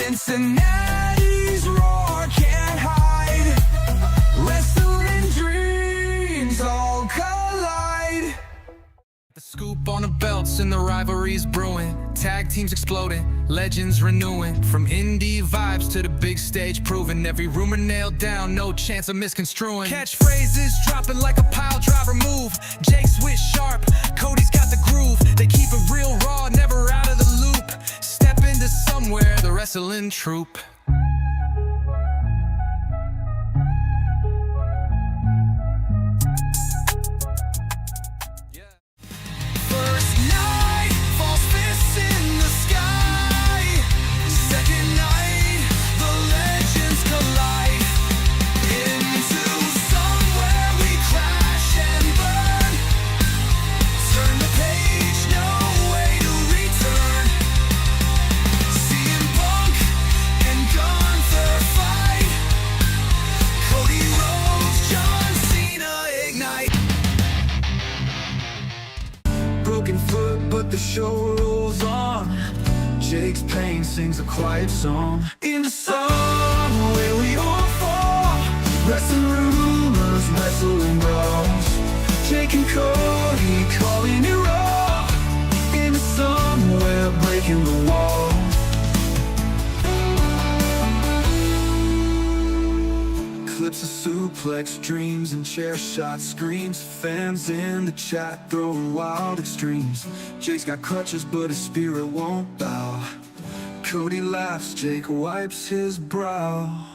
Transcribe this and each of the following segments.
Cincinnati's roar can't hide. Wrestling dreams all collide. The scoop on the belts and the rivalries brewing. Tag teams exploding, legends renewing. From indie vibes to the big stage proving. Every rumor nailed down, no chance of misconstruing. Catchphrases dropping like a pile driver move. Jake switch sharp, Cody's got the groove. They keep it real raw, never out of the loop. Step into somewhere, the wrestling troupe. But the show rolls on. Jake's pain sings a quiet song. In the song where we all fall. Wrestling rumors, wrestling brawls. Jake and Cody calling it raw. In the somewhere breaking the wall. Eclipse a suplex, dreams and chair shot screams. Fans in the chat throwing wild extremes. Jake's got crutches but his spirit won't bow. Cody laughs, Jake wipes his brow.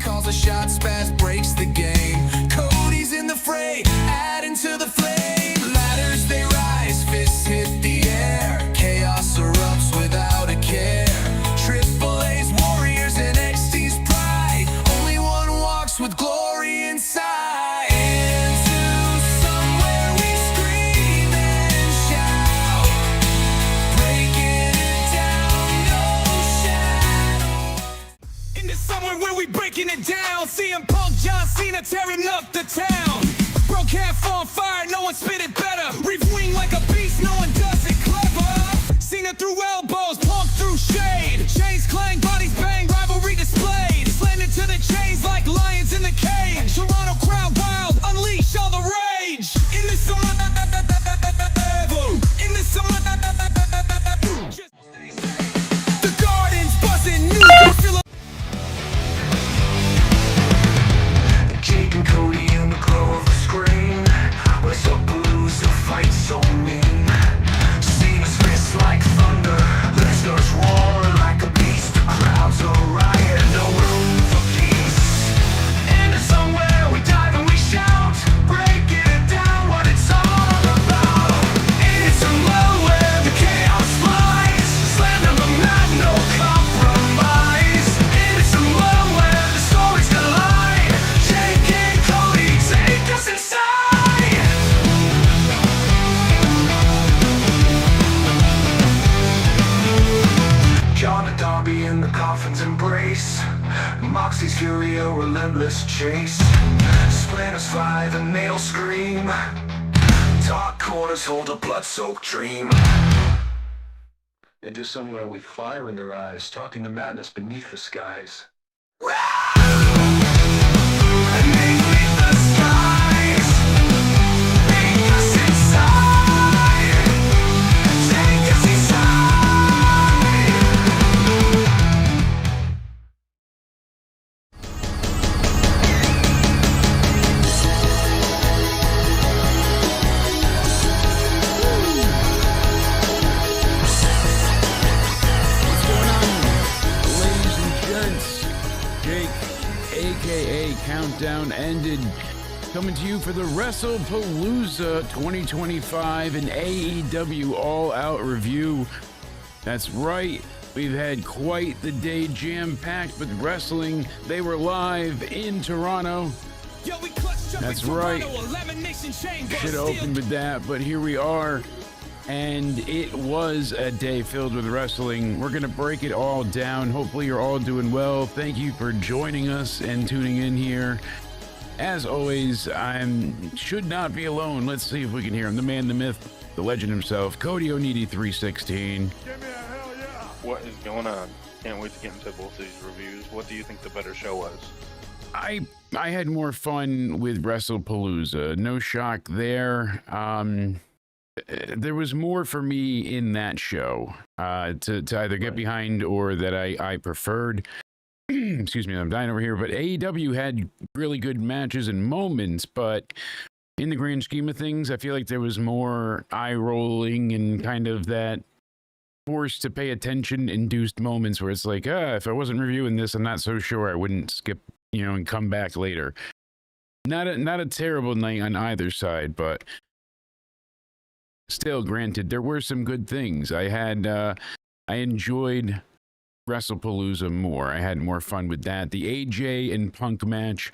Calls a shot, Spaz breaks the game. Cody's in the fray, adding to the flame. Ladders they rise, fists hit the air. Chaos erupts without a care. Triple A's warriors and XT's pride. Only one walks with glory inside. Into somewhere we scream and shout. Breaking it down, no shadow. Into somewhere where we breaking it down. CM Punk, John Cena tearing up the town. Broke half on fire, no one spit it better. Reef wing like a beast, no one does it clever. Cena through elbows, Punk through shade. Chains clang, bodies bang, rivalry displayed. Slanted to the chains like lions in the cage. Toronto crowd wild, unleash all the rage. In the summer, in the summer, the garden's buzzing, new feel. Jake and Cody in the glow of the screen. Wrestlepalooza fight so mean. Cena's fists like thunder. Lesnar's roar like a beast. The crowd's a riot, no room for peace. Into somewhere we dive and we shout. Breaking it down, what it's all about. Into somewhere where the chaos flies. Slam on the mat, no compromise. Into somewhere where the stories collide. Jake and Cody take us inside. John and Darby in the coffin's embrace. Moxie's fury, a relentless chase. Splinters fly, the nails scream. Dark corners hold a blood-soaked dream. Into somewhere with fire in their eyes, talking to madness beneath the skies. Beneath the skies, take us inside. Take us inside. What's going on, ladies and gents? Jake, aka Countdown Ended, coming to you for the Wrestlepalooza 2025 and AEW All Out review. That's right, we've had quite the day jam-packed with wrestling. They were live in Toronto. That's right. Should have opened with that, but here we are. And it was a day filled with wrestling. We're going to break it all down. Hopefully you're all doing well. Thank you for joining us and tuning in here. As always, should not be alone. Let's see if we can hear him. The man, the myth, the legend himself, Cody Onidi 316. Give me a hell yeah! What is going on? Can't wait to get into both of these reviews. What do you think the better show was? I had more fun with Wrestlepalooza. No shock there. There was more for me in that show to either get behind or that I preferred. Excuse me, I'm dying over here. But AEW had really good matches and moments, but in the grand scheme of things, I feel like there was more eye rolling and kind of that forced to pay attention induced moments where it's like, if I wasn't reviewing this, I'm not so sure I wouldn't skip, and come back later. Not a terrible night on either side, but still, granted, there were some good things. I enjoyed Wrestlepalooza more. I had more fun with that. The AJ and Punk match.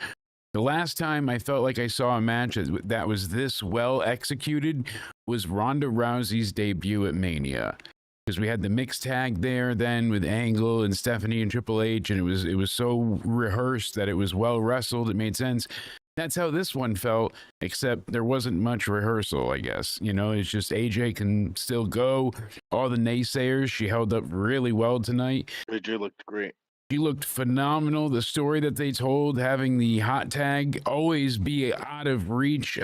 The last time I felt like I saw a match that was this well executed was Ronda Rousey's debut at Mania. Because we had the mixed tag there then with Angle and Stephanie and Triple H, and it was so rehearsed that it was well wrestled. It made sense. That's how this one felt, except there wasn't much rehearsal, I guess. It's just AJ can still go. All the naysayers, she held up really well tonight. AJ looked great. She looked phenomenal. The story that they told, having the hot tag always be out of reach.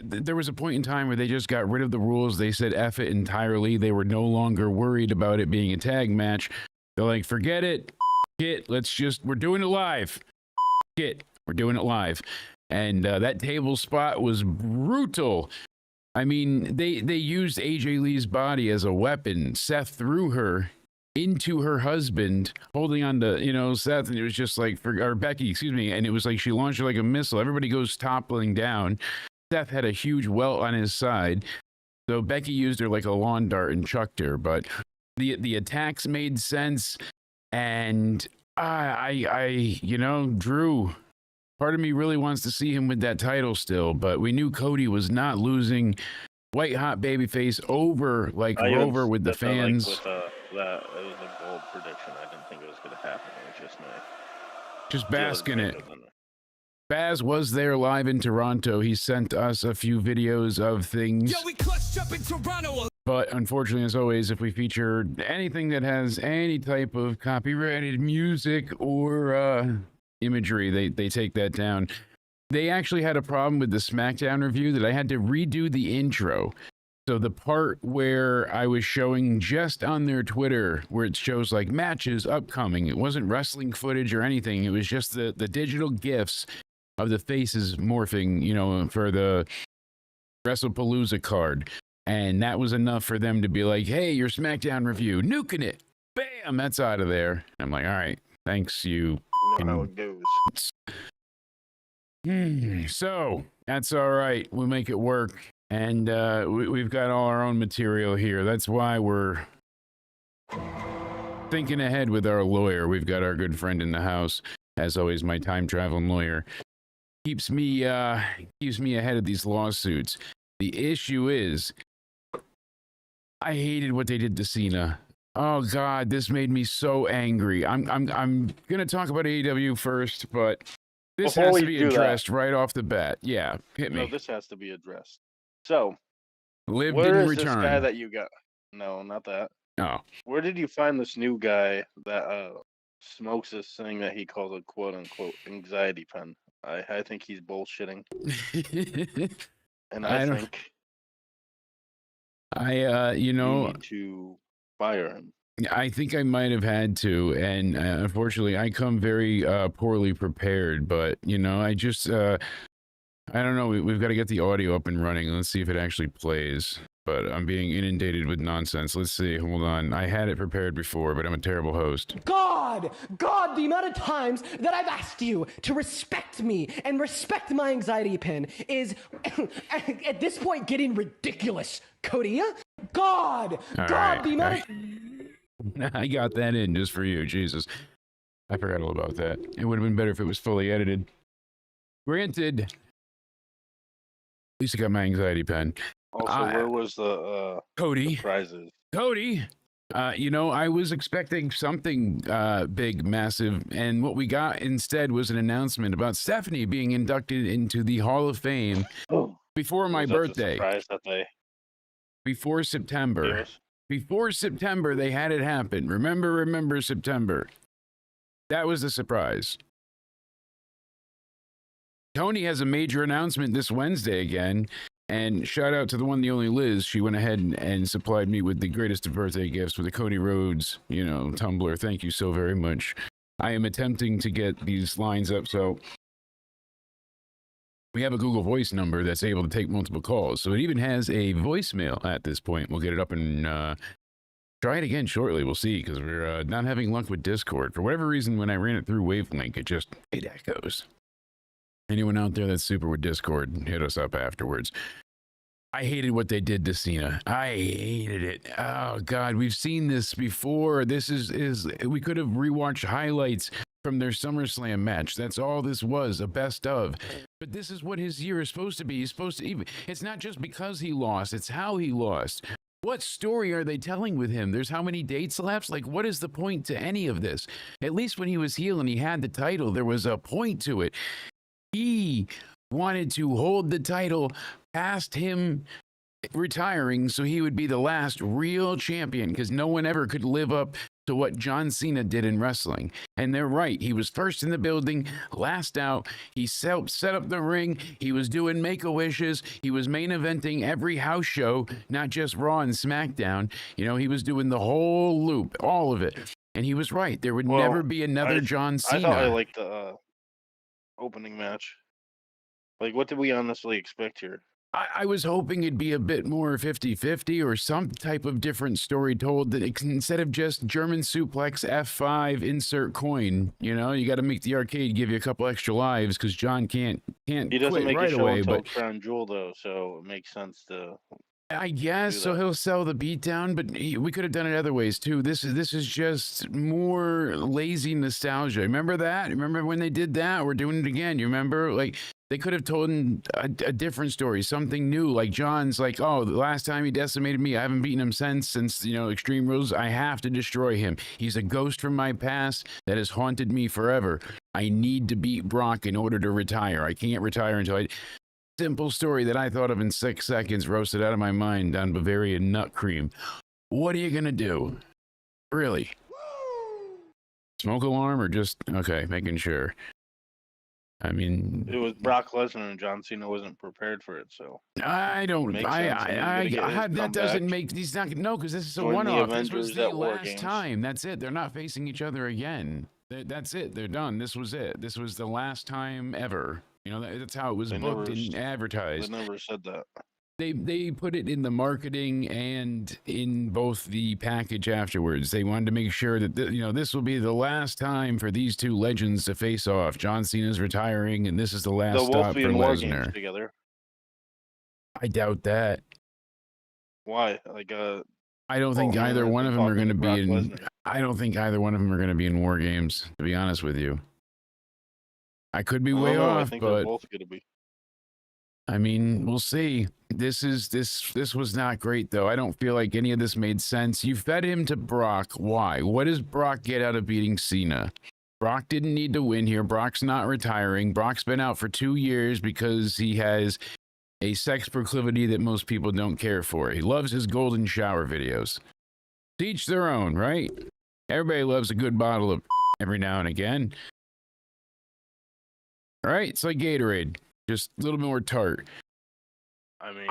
There was a point in time where they just got rid of the rules. They said F it entirely. They were no longer worried about it being a tag match. They're like, forget it. We're doing it live. We're doing it live. And that table spot was brutal. I mean, they used AJ Lee's body as a weapon. Seth threw her into her husband, holding on to, Seth, and it was just like, or Becky, excuse me, and it was like she launched her like a missile. Everybody goes toppling down. Seth had a huge welt on his side, so Becky used her like a lawn dart and chucked her, but the attacks made sense, and Drew, part of me really wants to see him with that title still, but we knew Cody was not losing. White hot babyface over like Rover with the fans. That it was a bold prediction. I didn't think it was going to happen. It was just nice. Just bask in it. Baz was there live in Toronto. He sent us a few videos of things. We clutched up in Toronto. But unfortunately, as always, if we feature anything that has any type of copyrighted music or imagery, they take that down. They actually had a problem with the SmackDown review that I had to redo the intro. So the part where I was showing just on their Twitter, where it shows like matches upcoming, it wasn't wrestling footage or anything. It was just the digital GIFs of the faces morphing, for the Wrestlepalooza card. And that was enough for them to be like, hey, your SmackDown review, nuking it. Bam, that's out of there. I'm like, all right, thanks, you. You know how it goes. So that's all right. We'll make it work. And we've got all our own material here. That's why we're thinking ahead with our lawyer. We've got our good friend in the house, as always, my time traveling lawyer. Keeps me ahead of these lawsuits. The issue is, I hated what they did to Cena. Oh God, this made me so angry. I'm gonna talk about AEW first, but this has to be addressed right off the bat. Yeah, hit me. No, this has to be addressed. So, Liv where didn't is return. this guy that you got? No, not that. Oh. Where did you find this new guy that smokes this thing that he calls a quote-unquote anxiety pen? I think he's bullshitting. And I think you need to fire him. I think I might have had to, and unfortunately, I come very poorly prepared. But I just I don't know. We've got to get the audio up and running. Let's see if it actually plays. But I'm being inundated with nonsense. Let's see. Hold on. I had it prepared before, but I'm a terrible host. God, the amount of times that I've asked you to respect me and respect my anxiety pin is, at this point, getting ridiculous, Cody. God, right. The amount of... I got that in just for you. Jesus. I forgot all about that. It would have been better if it was fully edited. Granted, at least I got my anxiety pen. Also, where was the Cody. prizes? Cody, I was expecting something big, massive, and what we got instead was an announcement about Stephanie being inducted into the Hall of Fame before my Was that the birthday. surprise that they Before gave September. us? Before September, they had it happen. Remember September. That was the surprise. Tony has a major announcement this Wednesday again. And shout out to the one, the only Liz. She went ahead and supplied me with the greatest of birthday gifts with a Cody Rhodes, tumbler. Thank you so very much. I am attempting to get these lines up. So we have a Google Voice number that's able to take multiple calls. So it even has a voicemail at this point. We'll get it up and try it again shortly. We'll see, because we're not having luck with Discord. For whatever reason, when I ran it through Wavelink, it echoes. Anyone out there that's super with Discord, hit us up afterwards. I hated what they did to Cena. I hated it. Oh, God, we've seen this before. This is we could have rewatched highlights from their SummerSlam match. That's all this was, a best of. But this is what his year is supposed to be. He's supposed to even, it's not just because he lost, it's how he lost. What story are they telling with him? There's how many dates lapsed? Like, what is the point to any of this? At least when he was heel and he had the title, there was a point to it. He wanted to hold the title past him retiring so he would be the last real champion, because no one ever could live up to what John Cena did in wrestling. And they're right. He was first in the building, last out. He set up the ring. He was doing Make-A-Wishes. He was main eventing every house show, not just Raw and SmackDown. He was doing the whole loop, all of it. And he was right. There would never be another John Cena. I thought I liked the opening match. Like, what did we honestly expect here? I was hoping it'd be a bit more 50-50 or some type of different story told, that instead of just German suplex, F5, insert coin, you got to make the arcade give you a couple extra lives, because John can't He doesn't quit make right a show away. until But Crown Jewel, though, so it makes sense to. I guess so. He'll sell the beatdown, but we could have done it other ways too. This is just more lazy nostalgia. Remember that? Remember when they did that? We're doing it again. You remember? Like, they could have told a different story, something new. Like John's like, oh, the last time he decimated me, I haven't beaten him since Extreme Rules. I have to destroy him. He's a ghost from my past that has haunted me forever. I need to beat Brock in order to retire. I can't retire until I. Simple story that I thought of in 6 seconds, roasted out of my mind on Bavarian nut cream. What are you gonna do? Really? Smoke alarm or just okay? Making sure. I mean, It was Brock Lesnar and John Cena wasn't prepared for it, so. I don't. Makes sense. That doesn't make. He's not. No, because this is a Join the one-off. This was Avengers the at War last Games. time. That's it. They're not facing each other again. That's it. They're done. This was it. This was the last time ever. That's how it was booked and advertised. They never said that. They put it in the marketing and in both the package afterwards. They wanted to make sure that this will be the last time for these two legends to face off. John Cena's retiring, and this is the last They'll stop both be for in War Games Lesnar. together. I doubt that. Why? I don't think man, either one of them are going to be Brock in. Lesnar. I don't think either one of them are going to be in War Games. To be honest with you, I could be way off, I think but they're both going to be. I mean, we'll see. This was not great, though. I don't feel like any of this made sense. You fed him to Brock. Why? What does Brock get out of beating Cena? Brock didn't need to win here. Brock's not retiring. Brock's been out for 2 years because he has a sex proclivity that most people don't care for. He loves his golden shower videos. To each their own, right? Everybody loves a good bottle of every now and again. All right, it's like Gatorade. Just a little more tart. I mean,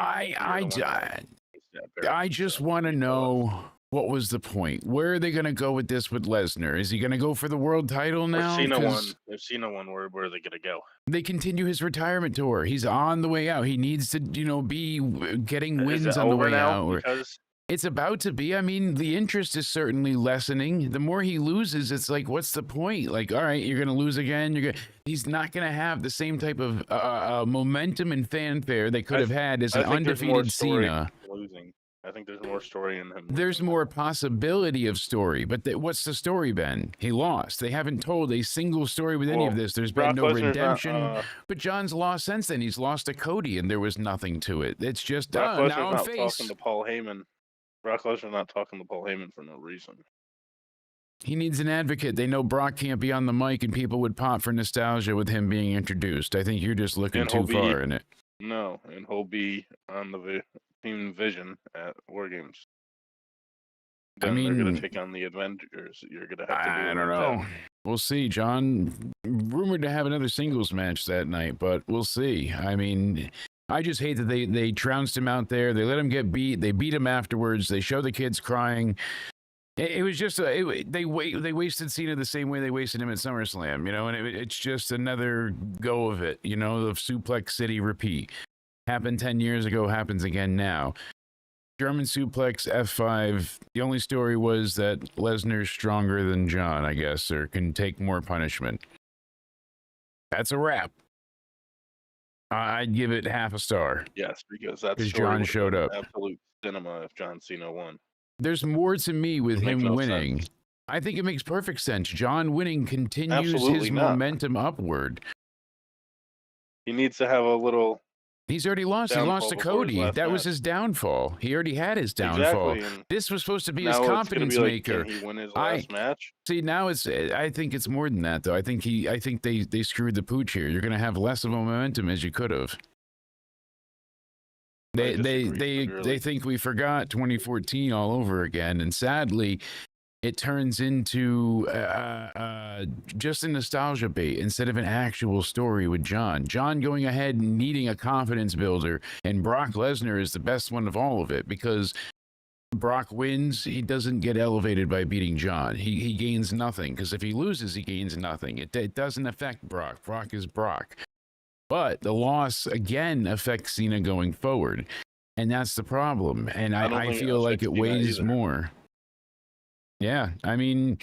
I just want to know, what was the point? Where are they going to go with this with Lesnar? Is he going to go for the world title now? If Cena won, where are they going to go? They continue his retirement tour. He's on the way out. He needs to, be getting wins on the way out. Because It's about to be. I mean, the interest is certainly lessening. The more he loses, it's like, what's the point? Like, all right, you're going to lose again. He's not going to have the same type of momentum and fanfare they could have had as an undefeated Cena. Losing. I think there's more story in him. There's more possibility of story, but what's the story been? He lost. They haven't told a single story with any of this. There's been Brock no Lesnar's redemption. But John's lost since then. He's lost to Cody, and there was nothing to it. It's just Brock now Lesnar's I'm not face. talking to Paul Heyman. Brock Lesnar's not talking to Paul Heyman for no reason. He needs an advocate. They know Brock can't be on the mic, and people would pop for nostalgia with him being introduced. I think you're just looking too far in it. No, and he'll be on the Team Vision at War Games. Then they're going to take on the Avengers. You're going to have to do I don't know. We'll see. John rumored to have another singles match that night, but we'll see. I mean, I just hate that they trounced him out there. They let him get beat. They beat him afterwards. They show the kids crying. It was just they wasted Cena the same way they wasted him at SummerSlam, you know, and it's just another go of it, you know, the Suplex City repeat. Happened 10 years ago, happens again now. German suplex F5. The only story was that Lesnar's stronger than John, I guess, or can take more punishment. That's a wrap. I'd give it half a star. Yes, because that's John showed up. Absolute cinema if John Cena won. There's more to me with him winning. Sense. I think it makes perfect sense. John winning continues his momentum upward. He needs to have a little. He's already lost. He lost to Cody. That was his downfall. He already had his downfall. Exactly. This was supposed to be his confidence maker. Can he win his last match? See, now I think it's more than that, though. I think they screwed the pooch here. You're going to have less of a momentum as you could have. They think we forgot 2014 all over again, and sadly, it turns into just a nostalgia bait instead of an actual story with John. John going ahead and needing a confidence builder, and Brock Lesnar is the best one of all of it because Brock wins, he doesn't get elevated by beating John. He gains nothing because if he loses, he gains nothing. It doesn't affect Brock. Brock is Brock. But the loss, again, affects Cena going forward. And that's the problem. And I feel like it weighs more. Yeah, I mean,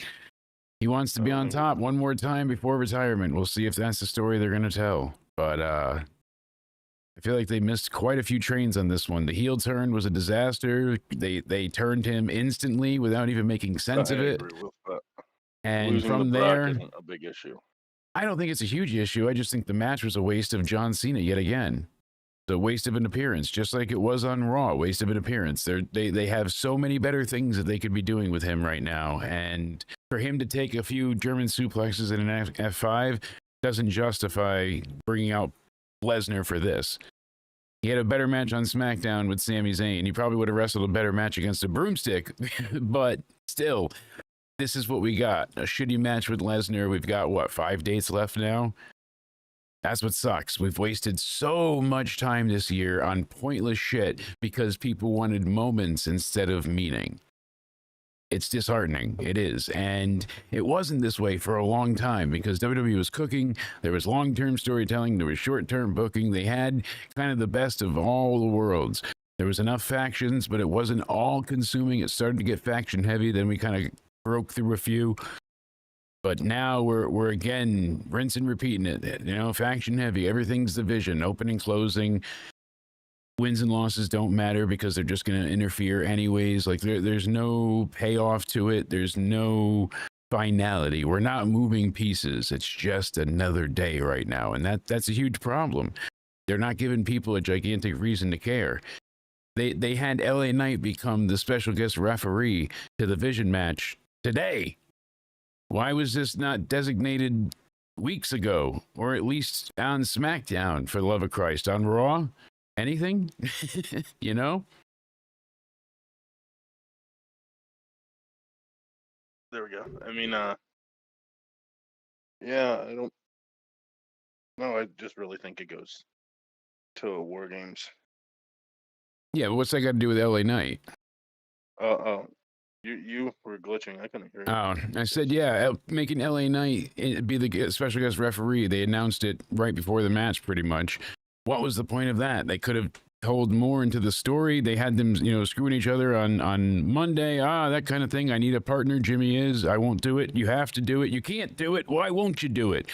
he wants to be on top one more time before retirement. We'll see if that's the story they're going to tell. But I feel like they missed quite a few trains on this one. The heel turn was a disaster. They turned him instantly without even making sense of it. And losing from there, isn't a big issue. I don't think it's a huge issue. I just think the match was a waste of John Cena yet again. The waste of an appearance, just like it was on Raw, waste of an appearance. They have so many better things that they could be doing with him right now. And for him to take a few German suplexes in an F5 doesn't justify bringing out Lesnar for this. He had a better match on SmackDown with Sami Zayn. He probably would have wrestled a better match against a broomstick, but still, this is what we got. A shitty match with Lesnar. We've got, 5 dates left now? That's what sucks. We've wasted so much time this year on pointless shit because people wanted moments instead of meaning. It's disheartening. It is. And it wasn't this way for a long time because WWE was cooking. There was long-term storytelling. There was short-term booking. They had kind of the best of all the worlds. There was enough factions, but it wasn't all-consuming. It started to get faction-heavy. Then we kind of broke through a few. But now we're again rinsing and repeating it. You know, faction heavy. Everything's division, opening, closing. Wins and losses don't matter because they're just going to interfere anyways. Like there's no payoff to it. There's no finality. We're not moving pieces. It's just another day right now, and that's a huge problem. They're not giving people a gigantic reason to care. They had LA Knight become the special guest referee to the Vision match today. Why was this not designated weeks ago, or at least on SmackDown, for the love of Christ? On Raw? Anything? You know? There we go. I mean, yeah, I don't. No, I just really think it goes to War Games. Yeah, but what's that got to do with LA Knight? You were glitching. I couldn't hear you. Oh, I said, yeah, making LA Knight be the special guest referee. They announced it right before the match, pretty much. What was the point of that? They could have told more into the story. They had them, screwing each other on Monday. That kind of thing. I need a partner. Jimmy is. I won't do it. You have to do it. You can't do it. Why won't you do it?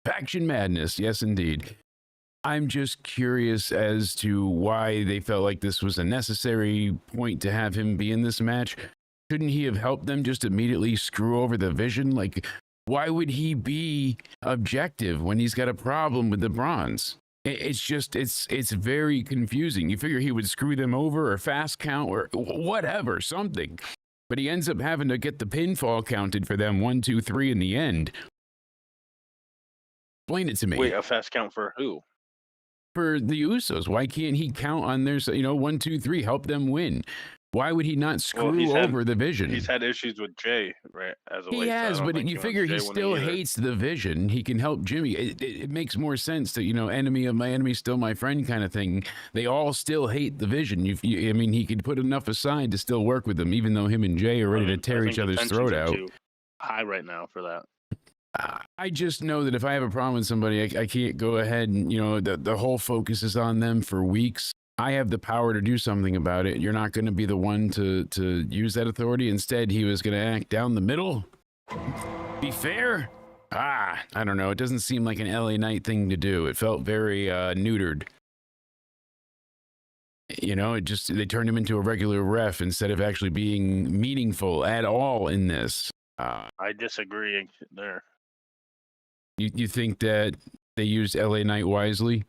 Faction madness. Yes, indeed. I'm just curious as to why they felt like this was a necessary point to have him be in this match. Shouldn't he have helped them just immediately screw over the Vision? Like, why would he be objective when he's got a problem with the Bronze? It's just, it's very confusing. You figure he would screw them over or fast count or whatever, something. But he ends up having to get the pinfall counted for them 1, 2, 3 in the end. Explain it to me. Wait, a fast count for who? For the Usos, why can't he count on their, 1, 2, 3, help them win? Why would he not screw over the Vision? He's had issues with Jay, right? As of He late, so I has, don't but think you wants figure he Jay winning still either. hates the Vision. He can help Jimmy. It makes more sense that, enemy of my enemy, still my friend kind of thing. They all still hate the Vision. I mean, he could put enough aside to still work with them, even though him and Jay are ready to tear each other's throat out. Too high right now for that. I just know that if I have a problem with somebody, I can't go ahead and, the whole focus is on them for weeks. I have the power to do something about it. You're not going to be the one to use that authority. Instead, he was going to act down the middle. Be fair? I don't know. It doesn't seem like an LA Knight thing to do. It felt very neutered. They turned him into a regular ref instead of actually being meaningful at all in this. I disagree there. You think that they used LA Knight wisely?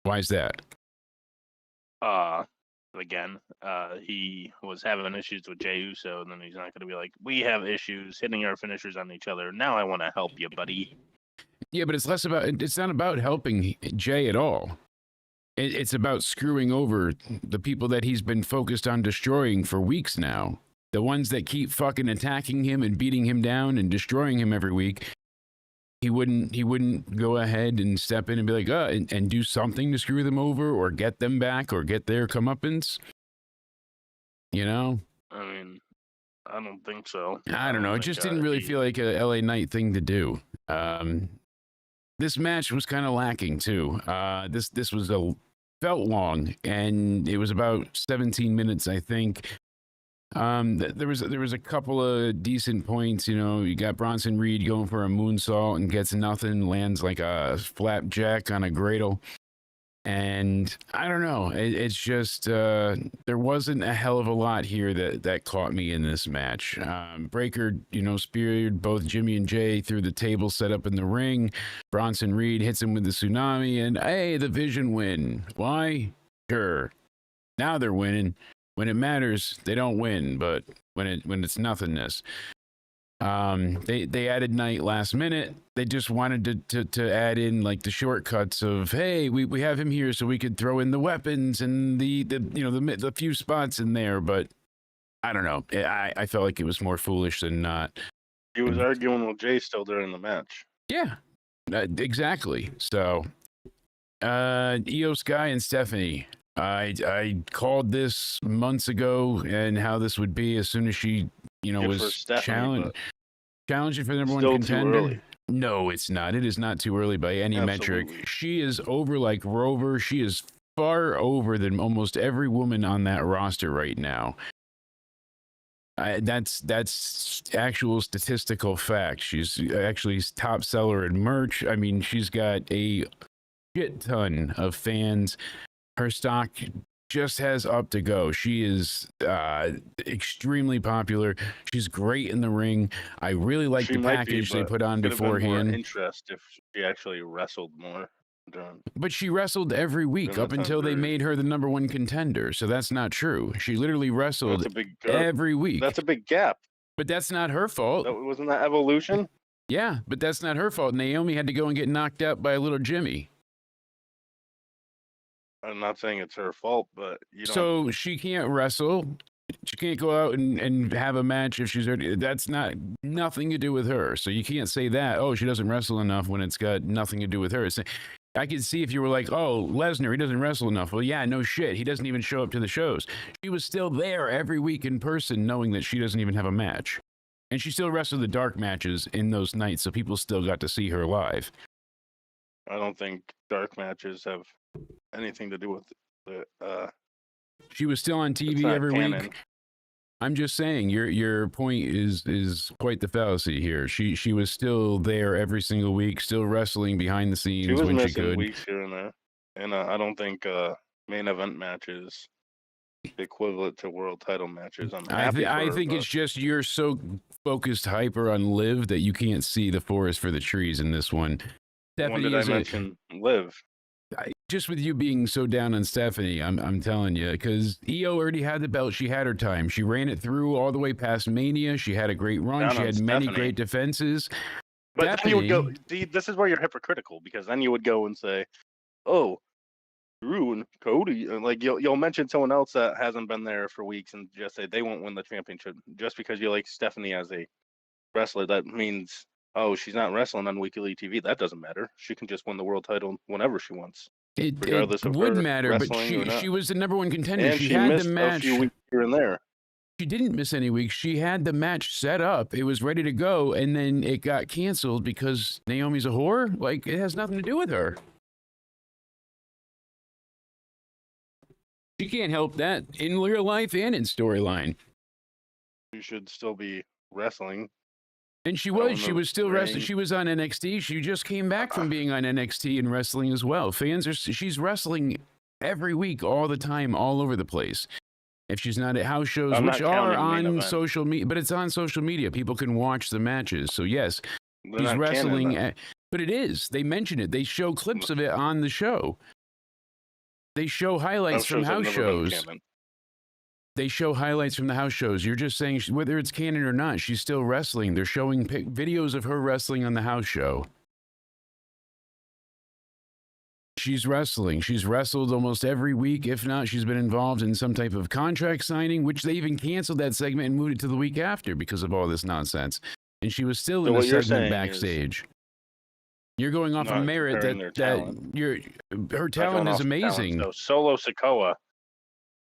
Why is that? Again, he was having issues with Jey Uso, and then he's not going to be like, we have issues hitting our finishers on each other. Now I want to help you, buddy. Yeah, but it's not about helping Jay at all. It's about screwing over the people that he's been focused on destroying for weeks now. The ones that keep fucking attacking him and beating him down and destroying him every week. He wouldn't go ahead and step in and be like, and do something to screw them over or get them back or get their comeuppance. I mean, I don't think so. I don't know. It just didn't really feel like a LA Knight thing to do. This match was kind of lacking too. This was felt long, and it was about 17 minutes, I think. There was a couple of decent points. You got Bronson Reed going for a moonsault and gets nothing, lands like a flapjack on a Gradle. And I don't know. It's just there wasn't a hell of a lot here that caught me in this match. Breaker, speared both Jimmy and Jay through the table set up in the ring. Bronson Reed hits him with the tsunami, and hey, the Vision win. Why? Sure. Now they're winning. When it matters, they don't win, but when it's nothingness. They added Knight last minute. They just wanted to add in like the shortcuts of, hey, we have him here so we could throw in the weapons and the few spots in there, but I don't know. I felt like it was more foolish than not. He was arguing with Jay still during the match. Yeah, exactly. So, Io Sky and Stephanie. I called this months ago and how this would be as soon as she, was challenging for the number one contender. Too early. No, it's not. It is not too early by any metric. She is over like Rover. She is far over than almost every woman on that roster right now. That's actual statistical fact. She's actually top seller in merch. I mean, she's got a shit ton of fans. Her stock just has up to go. She is extremely popular. She's great in the ring. I really like the package they put on beforehand. More interest if she actually wrestled more. But she wrestled every week up until they made her the number one contender. So that's not true. She literally wrestled every week. That's a big gap. But that's not her fault. Wasn't that Evolution? Yeah, but that's not her fault. Naomi had to go and get knocked out by a little Jimmy. I'm not saying it's her fault, but So she can't wrestle. She can't go out and have a match if she's already. That's nothing to do with her. So you can't say that. Oh, she doesn't wrestle enough when it's got nothing to do with her. I could see if you were like, oh, Lesnar, he doesn't wrestle enough. Well, yeah, no shit. He doesn't even show up to the shows. She was still there every week in person, knowing that she doesn't even have a match, and she still wrestled the dark matches in those nights, so people still got to see her live. I don't think dark matches have anything to do with the. She was still on TV every week. I'm just saying your point is quite the fallacy here. She was still there every single week, still wrestling behind the She scenes was when she missing could. weeks here and there, and I don't think main event matches equivalent to world title matches. I'm happy for I her, think but it's just you're so focused hyper on Liv that you can't see the forest for the trees in this one. when Stephanie did I is mention Liv? just with you being so down on Stephanie, I'm telling you, because EO already had the belt. She had her time. She ran it through all the way past Mania. She had a great run. Down She on had many Stephanie. great defenses. But then you would go. Stephanie- See, this is where you're hypocritical, because then you would go and say, "Oh, Drew and Cody," and like you'll mention someone else that hasn't been there for weeks and just say they won't win the championship just because you like Stephanie as a wrestler. That means, oh, she's not wrestling on weekly TV. That doesn't matter. She can just win the world title whenever she wants, It regardless of would her matter, but wrestling or not. she was the number one contender. And She she had the missed a match. few weeks here and there. She didn't miss any weeks. She had the match set up. It was ready to go, and then it got canceled because Naomi's a whore. Like, it has nothing to do with her. She can't help that in real life and in storyline. You should still be wrestling. And she Oh, was. She no, was still wrestling. ring. She was on NXT. She just came back from being on NXT and wrestling as well. Fans are. She's wrestling every week, all the time, all over the place. If she's not at house shows, I'm which not are counting main on event. social media, but it's on social media. People can watch the matches. So yes, They're he's not wrestling. canon, But it is. They mention it. They show clips of it on the show. They show highlights from house shows. They show highlights from the house shows. You're just saying whether it's canon or not, she's still wrestling. They're showing videos of her wrestling on the house show. She's wrestling. She's wrestled almost every week. If not, she's been involved in some type of contract signing, which they even canceled that segment and moved it to the week after because of all this nonsense. And she was still So in a what you're segment saying is backstage. You're going off of not merit comparing that their her talent. talent is Not going off amazing. talent. So Solo Sikoa,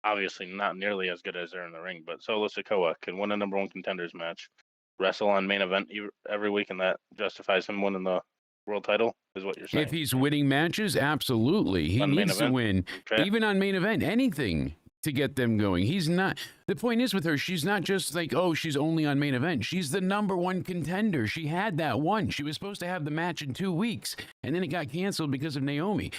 obviously not nearly as good as they're in the ring, but Solo Sikoa can win a number one contenders match, wrestle on main event every week, and that justifies him winning the world title, is what you're saying. If he's winning matches, absolutely. He On main needs to event? win. Okay. Even on main event, anything to get them going. He's not. The point is with her, she's not just like, oh, she's only on main event. She's the number one contender. She had that one. She was supposed to have the match in 2 weeks, and then it got canceled because of Naomi.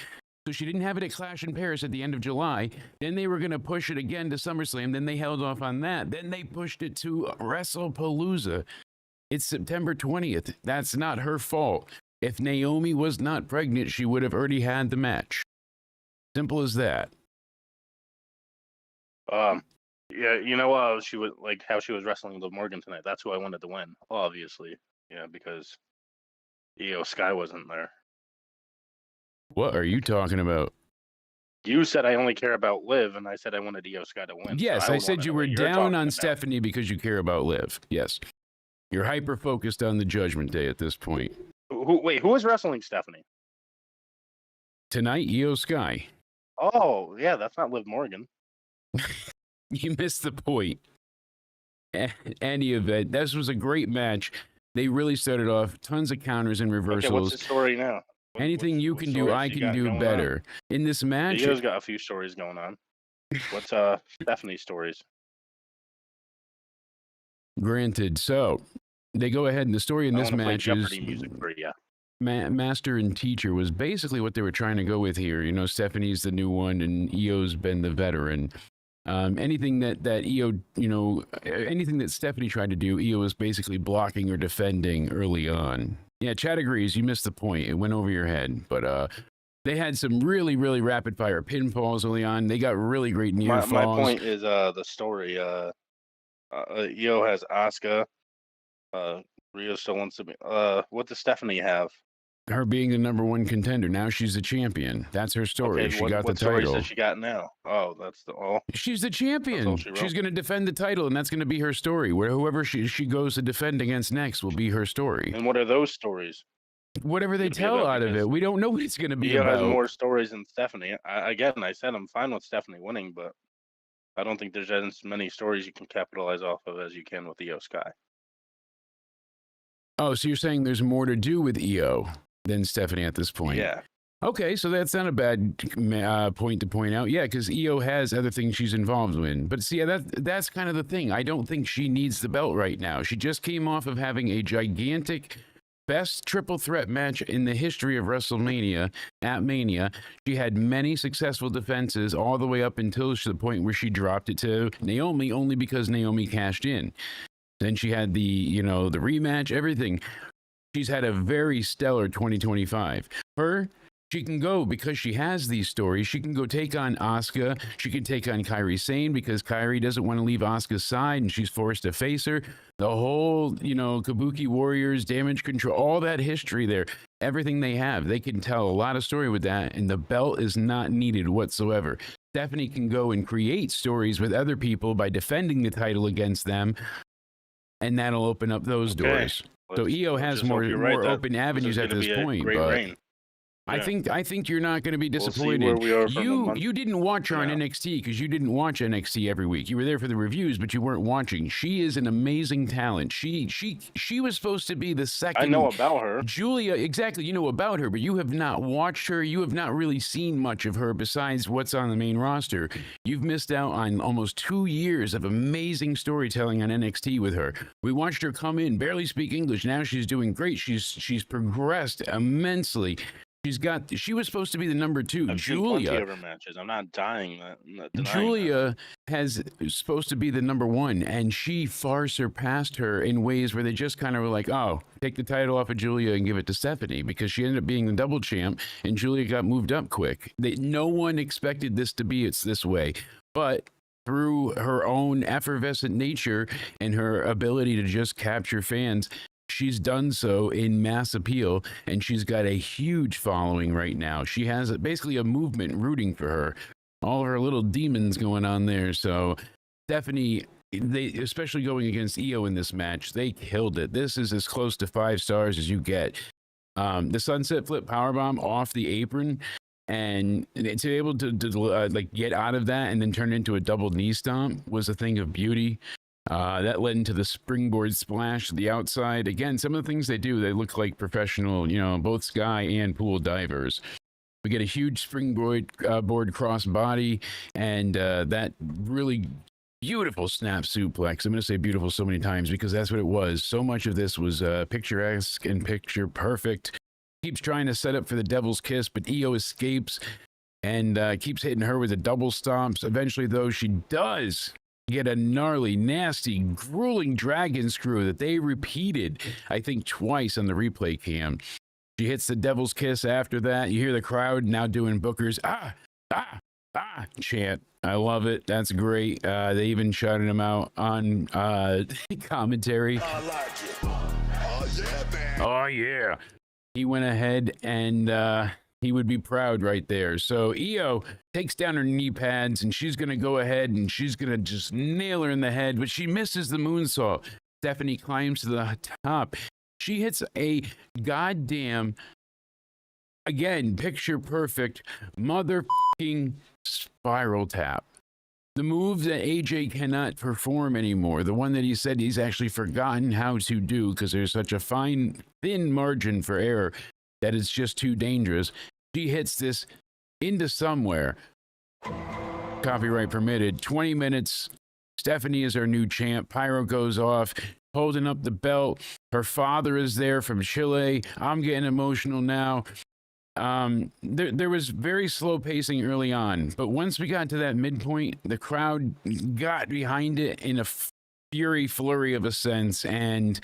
So she didn't have it at Clash in Paris at the end of July. Then they were going to push it again to SummerSlam. Then they held off on that. Then they pushed it to Wrestlepalooza. It's September 20th. That's not her fault. If Naomi was not pregnant, she would have already had the match. Simple as that. Yeah, you know, she was like how she was wrestling Liv Morgan tonight. That's who I wanted to win, obviously. Yeah, because Io Sky wasn't there. What are you talking about? You said I only care about Liv, and I said I wanted Io Sky to win. so Yes, I I would said wanna you know were what you're down talking on about. Stephanie because you care about Liv. Yes. You're hyper focused on the Judgment Day at this point. Wait, who was wrestling Stephanie? Tonight, Io Sky. Oh, yeah, that's not Liv Morgan. You missed the point. Any event, this was a great match. They really started off tons of counters and Okay, what's reversals. the story now? Anything you what can do, stories I you can got do going on? better. In this match, Io's got a few stories going on. What's Stephanie's stories? granted. So they go ahead, and the story in I this want to play match is Jeopardy music for you. Master and Teacher was basically what they were trying to go with here. You know, Stephanie's the new one, and Io's been the veteran. Anything that Io, anything that Stephanie tried to do, Io was basically blocking or defending early on. Yeah, Chad agrees. You missed the point. It went over your head. But they had some really, really rapid fire pinfalls early on. They got really great near My falls. point is the story. Io has Asuka. Rio still wants to be. What does Stephanie have? Her being the number one contender. Now she's the champion. That's her story. Okay, She what got the stories title. does she got now? Oh, that's the She's the champion. she wrote. She's going to defend the title, and that's going to be her story. Where whoever she goes to defend against next will be her story. And what are those stories? Whatever they Could be tell about out of because it, we don't know what it's going to be Io has about. more stories than Stephanie. I said I'm fine with Stephanie winning, but I don't think there's as many stories you can capitalize off of as you can with Io Sky. Oh, so you're saying there's more to do with Io than Stephanie at this point? Yeah, Okay, so that's not a bad point to point out. Yeah, because Io has other things she's involved in. But see, that's kind of the thing. I don't think she needs the belt right now. She just came off of having a gigantic best triple threat match in the history of WrestleMania at Mania. She had many successful defenses all the way up until the point where she dropped it to Naomi, only because Naomi cashed in. Then she had the rematch, everything. She's had a very stellar 2025. She can go, because she has these stories, she can go take on Asuka. She can take on Kairi Sane because Kairi doesn't want to leave Asuka's side and she's forced to face her. The whole, Kabuki Warriors, Damage Control, all that history there, everything they have, they can tell a lot of story with that, and the belt is not needed whatsoever. Stephanie can go and create stories with other people by defending the title against them, and that'll open up those doors. So Io has more open avenues at this point. But I think you're not going to be disappointed. We'll see where we are from You didn't watch her on NXT because you didn't watch NXT every week. You were there for the reviews, but you weren't watching. She is an amazing talent. She was supposed to be the second. I know about her. Julia, exactly. You know about her, but you have not watched her. You have not really seen much of her besides what's on the main roster. You've missed out on almost 2 years of amazing storytelling on NXT with her. We watched her come in, barely speak English. Now she's doing great. She's progressed immensely. She was supposed to be the number 2. I've seen plenty of her matches. I'm not denying Julia is supposed to be the number 1, and she far surpassed her in ways where they just kind of were like, oh, take the title off of Julia and give it to Stephanie, because she ended up being the double champ, and Julia got moved up quick. No one expected this to be this way, but through her own effervescent nature and her ability to just capture fans, she's done so in mass appeal, and she's got a huge following right now. She has basically a movement rooting for her. All of her little demons going on there. So Stephanie, especially going against Io in this match, they killed it. This is as close to 5 stars as you get. The sunset flip powerbomb off the apron, and to be able to get out of that and then turn into a double knee stomp was a thing of beauty. That led into the springboard splash to the outside. Again, some of the things they do, they look like professional, both sky and pool divers. We get a huge springboard board cross body, and that really beautiful snap suplex. I'm going to say beautiful so many times because that's what it was. So much of this was picturesque and picture perfect. Keeps trying to set up for the devil's kiss, but Io escapes and keeps hitting her with the double stomps. Eventually, though, she does get a gnarly, nasty, grueling dragon screw that they repeated, I think, twice on the replay cam. She hits the devil's kiss after that. You hear the crowd now doing Booker's chant. I love it. That's great. They even shouted him out on commentary. I like it. Oh, yeah, man. Oh, yeah. He went ahead and he would be proud right there. So Io takes down her knee pads, and she's going to go ahead and she's going to just nail her in the head, but she misses the moonsault. Stephanie climbs to the top. She hits a goddamn, again, picture perfect motherfucking spiral tap. The move that AJ cannot perform anymore, the one that he said he's actually forgotten how to do because there's such a thin margin for error that it's just too dangerous. She hits this into somewhere. Copyright permitted. 20 minutes. Stephanie is our new champ. Pyro goes off, holding up the belt. Her father is there from Chile. I'm getting emotional now. There was very slow pacing early on, but once we got to that midpoint, the crowd got behind it in a flurry of a sense, and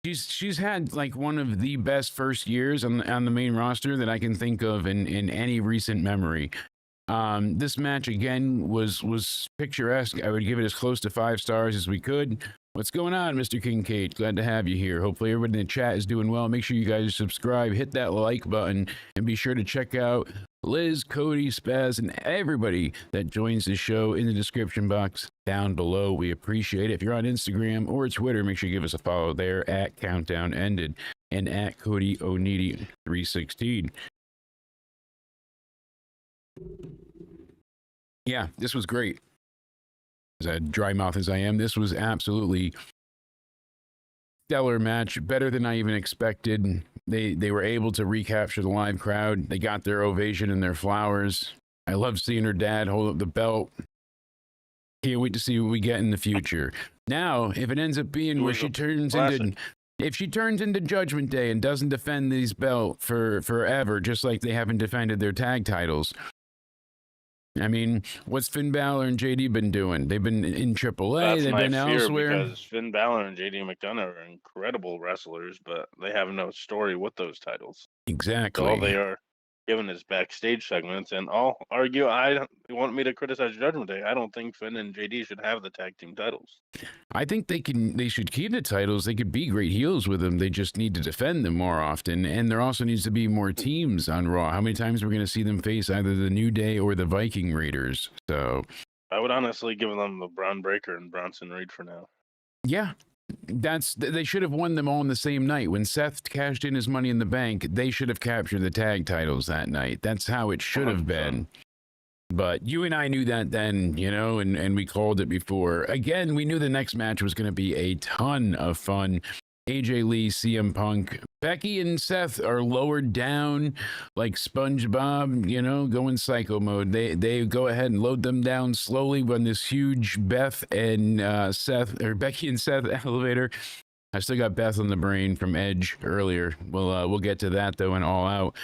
she's had like one of the best first years on the main roster that I can think of in any recent memory. This match again was picturesque. I would give it as close to 5 stars as we could. What's going on, Mr. Kincaid? Glad to have you here. Hopefully everybody in the chat is doing well. Make sure you guys subscribe, hit that like button, and be sure to check out Liz, Cody, Spaz, and everybody that joins the show in the description box down below. We appreciate it. If you're on Instagram or Twitter, make sure you give us a follow there at Countdown Ended and at Cody Onidi 316. Yeah, this was great. As a dry mouth as I am, this was absolutely stellar match, better than I even expected. They were able to recapture the live crowd. They got their ovation and their flowers. I love seeing her dad hold up the belt. Can't wait to see what we get in the future. Now, if it ends up being where she turns into, if she turns into Judgment Day and doesn't defend these belt for forever, just like they haven't defended their tag titles. I mean, what's Finn Balor and JD been doing? They've been in AAA. That's they've my been fear elsewhere. because Finn Balor and JD McDonough are incredible wrestlers, but they have no story with those titles. Exactly. So all they are given is backstage segments, and I'll argue. You want me to criticize Judgment Day? I don't think Finn and JD should have the tag team titles. I think they should keep the titles. They could be great heels with them. They just need to defend them more often. And there also needs to be more teams on Raw. How many times are we going to see them face either the New Day or the Viking Raiders? So I would honestly give them the Braun Breaker and Bronson Reed for now. Yeah. They should have won them all in the same night. When Seth cashed in his Money in the Bank, they should have captured the tag titles that night. That's how it should have been. But you and I knew that then, you know, and we called it before. Again, we knew the next match was going to be a ton of fun. AJ Lee, CM Punk. Becky and Seth are lowered down like SpongeBob, you know, going psycho mode. They go ahead and load them down slowly when this huge Beth and Becky and Seth elevator. I still got Beth on the brain from Edge earlier. We'll get to that though in All Out.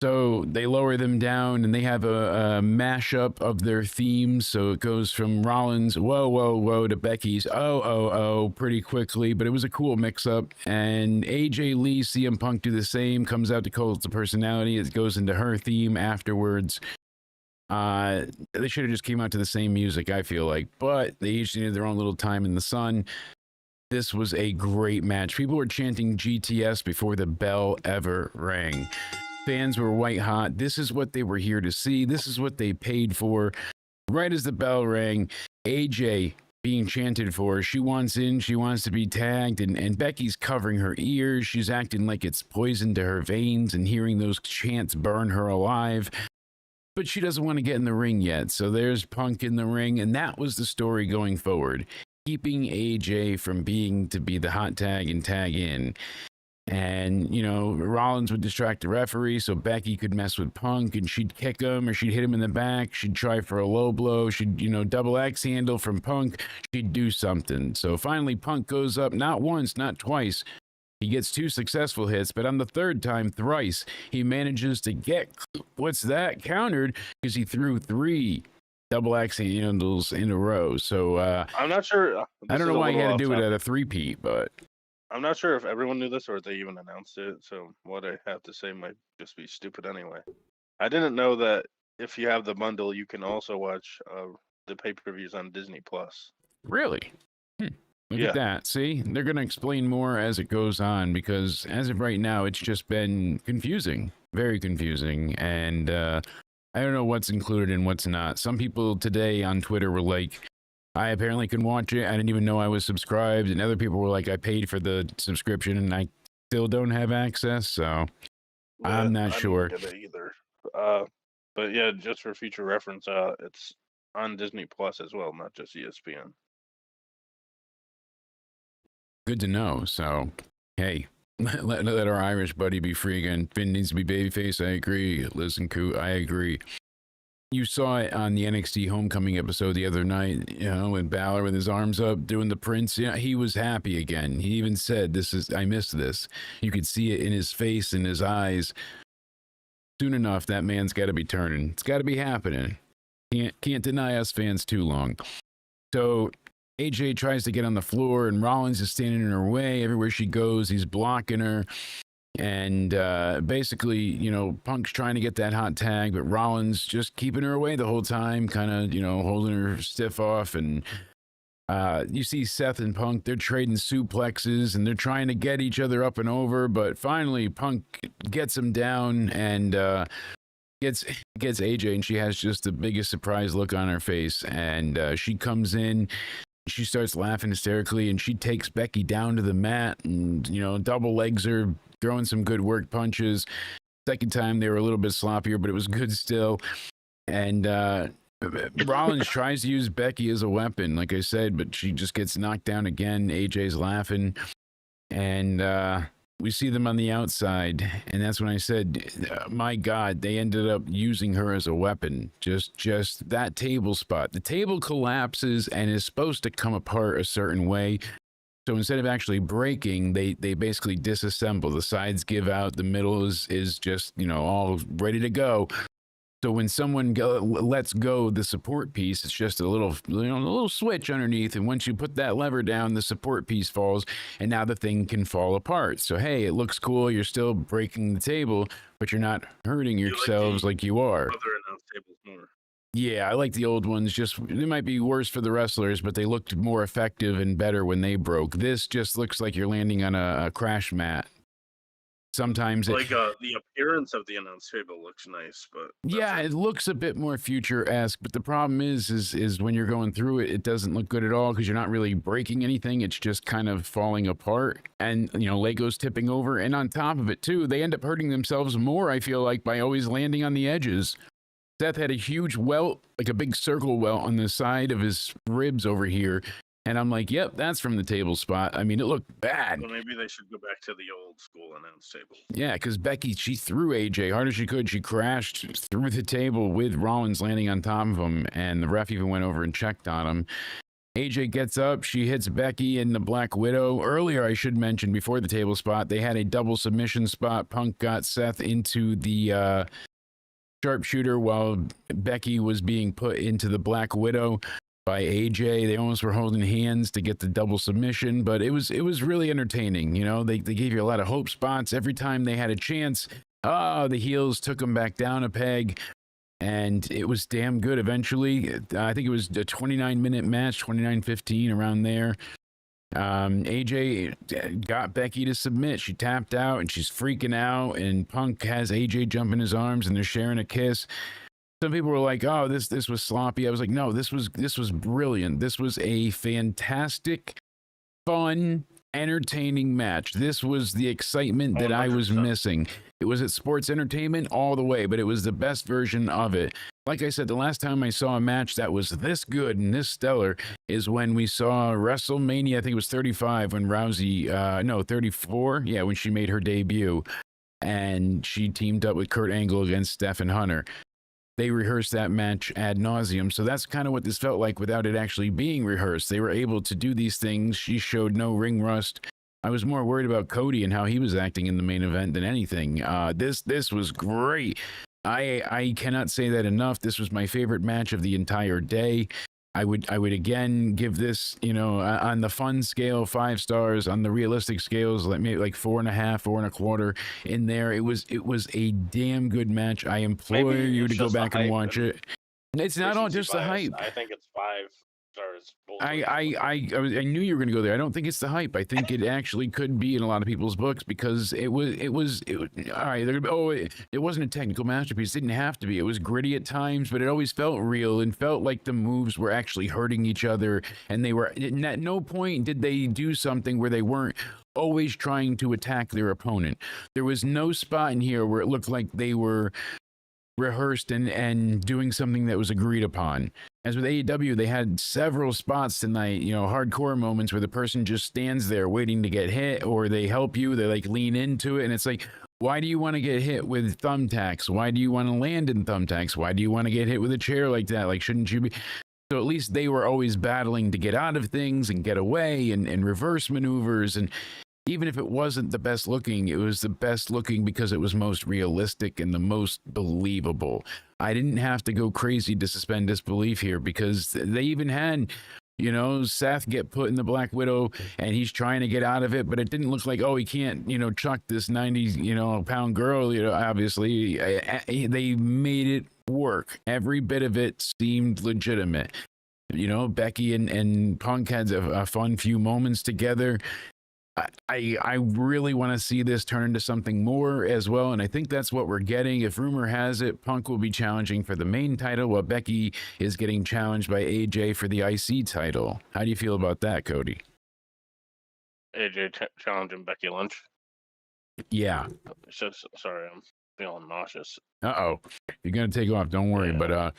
So they lower them down and they have a mashup of their themes. So it goes from Rollins, whoa, whoa, whoa, to Becky's, oh, oh, oh, pretty quickly. But it was a cool mix up. And AJ Lee, CM Punk do the same, comes out to Cult of Personality. It goes into her theme afterwards. They should have just came out to the same music, I feel like. But they each needed their own little time in the sun. This was a great match. People were chanting GTS before the bell ever rang. Fans were white hot. This is what they were here to see. This is what they paid for. Right as the bell rang, AJ being chanted for. She wants in. She wants to be tagged. And Becky's covering her ears. She's acting like it's poison to her veins and hearing those chants burn her alive. But she doesn't want to get in the ring yet. So there's Punk in the ring. And that was the story going forward. Keeping AJ from being to be the hot tag and tag in. And, you know, Rollins would distract the referee so Becky could mess with Punk and she'd kick him or she'd hit him in the back. She'd try for a low blow. She'd, you know, double X handle from Punk. She'd do something. So finally Punk goes up not once, not twice. He gets 2 successful hits, but on the third time, thrice, he manages to get, what's that, countered because he threw 3 double X handles in a row. So I'm not sure. I don't know why he had to do it at a 3-peat, but I'm not sure if everyone knew this or if they even announced it. So what I have to say might just be stupid anyway. I didn't know that if you have the bundle, you can also watch the pay-per-views on Disney Plus. Really? Look at that. See, they're going to explain more as it goes on because as of right now, it's just been confusing, very confusing. And I don't know what's included and what's not. Some people today on Twitter were like, I apparently can watch it. I didn't even know I was subscribed. And other people were like, I paid for the subscription and I still don't have access. So yeah, I'm not sure. I didn't get it either. But yeah, just for future reference, it's on Disney Plus as well, not just ESPN. Good to know. So, hey, let our Irish buddy be free again. Finn needs to be babyface. I agree. Listen, Coot, I agree. You saw it on the NXT Homecoming episode the other night, you know, with Balor with his arms up doing the Prince. Yeah, he was happy again. He even said, I missed this. You could see it in his face, in his eyes. Soon enough, that man's got to be turning. It's got to be happening. Can't deny us fans too long. So AJ tries to get on the floor, and Rollins is standing in her way. Everywhere she goes, he's blocking her. And basically, you know, Punk's trying to get that hot tag, but Rollins just keeping her away the whole time, kind of, you know, holding her stiff off. And you see Seth and Punk, they're trading suplexes and they're trying to get each other up and over. But finally, Punk gets him down and gets AJ, and she has just the biggest surprise look on her face. And she comes in. She starts laughing hysterically, and she takes Becky down to the mat and, you know, double legs her, throwing some good work punches. Second time, they were a little bit sloppier, but it was good still. And Rollins tries to use Becky as a weapon, like I said, but she just gets knocked down again. AJ's laughing. and we see them on the outside, and that's when I said, my God, they ended up using her as a weapon. Just that table spot. The table collapses and is supposed to come apart a certain way. So instead of actually breaking, they basically disassemble. The sides give out. The middle is just, all ready to go. So when someone lets go the support piece, it's just a little switch underneath, and once you put that lever down, the support piece falls, and now the thing can fall apart. So hey, it looks cool. You're still breaking the table, but you're not hurting yourselves like you are. Other announce tables more. Yeah, I like the old ones. Just they might be worse for the wrestlers, but they looked more effective and better when they broke. This just looks like you're landing on a crash mat. Sometimes the appearance of the announce table looks nice, but yeah, it looks a bit more future-esque. But the problem is when you're going through it, it doesn't look good at all because you're not really breaking anything. It's just kind of falling apart, and Lego's tipping over. And on top of it too, they end up hurting themselves more. I feel like by always landing on the edges. Seth had a huge welt, like a big circle welt on the side of his ribs over here. And I'm like, yep, that's from the table spot. I mean, it looked bad. Well, maybe they should go back to the old school announce table. Yeah, because Becky, she threw AJ hard as she could. She crashed through the table with Rollins landing on top of him. And the ref even went over and checked on him. AJ gets up. She hits Becky and the Black Widow. Earlier, I should mention, before the table spot, they had a double submission spot. Punk got Seth into the sharpshooter while Becky was being put into the Black Widow by AJ. They almost were holding hands to get the double submission, but it was really entertaining. They gave you a lot of hope spots every time they had a chance. The heels took them back down a peg, and it was damn good eventually. I think it was a 29-minute match, 29:15 around there. AJ got Becky to submit. She tapped out and she's freaking out, and Punk has AJ jump in his arms and they're sharing a kiss. Some people were like, oh, this was sloppy. I was like, no, this was brilliant. This was a fantastic, fun, entertaining match. This was the excitement that I was missing. It was at sports entertainment all the way, but it was the best version of it. Like I said, the last time I saw a match that was this good and this stellar is when we saw WrestleMania, I think it was 35, when Rousey, 34, yeah, when she made her debut, and she teamed up with Kurt Angle against Stephen Hunter. They rehearsed that match ad nauseum, so that's kind of what this felt like without it actually being rehearsed. They were able to do these things. She showed no ring rust. I was more worried about Cody and how he was acting in the main event than anything. This was great. I cannot say that enough. This was my favorite match of the entire day. I would again give this, on the fun scale, 5 stars. On the realistic scales, maybe like 4.5, 4.25 in there. It was a damn good match. I implore you to go back and watch it. It's not all just the hype. I think it's 5 stars. I knew you were going to go there. I don't think it's the hype. I think it actually could be in a lot of people's books because it was all right. It wasn't a technical masterpiece. It didn't have to be. It was gritty at times, but it always felt real and felt like the moves were actually hurting each other. And they were, at no point did they do something where they weren't always trying to attack their opponent. There was no spot in here where it looked like they were rehearsed and doing something that was agreed upon. As with AEW, they had several spots tonight, hardcore moments where the person just stands there waiting to get hit, or they help you, they lean into it, and it's like, why do you want to get hit with thumbtacks? Why do you want to land in thumbtacks? Why do you want to get hit with a chair like that? Shouldn't you be? So at least they were always battling to get out of things and get away and reverse maneuvers. And even if it wasn't the best looking, it was the best looking because it was most realistic and the most believable. I didn't have to go crazy to suspend disbelief here because they even had, Seth get put in the Black Widow and he's trying to get out of it, but it didn't look like, he can't, chuck this 90, pound girl, obviously. They made it work. Every bit of it seemed legitimate. Becky and Punk had a fun few moments together. I really want to see this turn into something more as well, and I think that's what we're getting. If rumor has it, Punk will be challenging for the main title while Becky is getting challenged by AJ for the IC title. How do you feel about that, Cody? AJ challenging Becky Lynch? Yeah. Sorry, I'm feeling nauseous. Uh-oh. You're going to take off, don't worry, but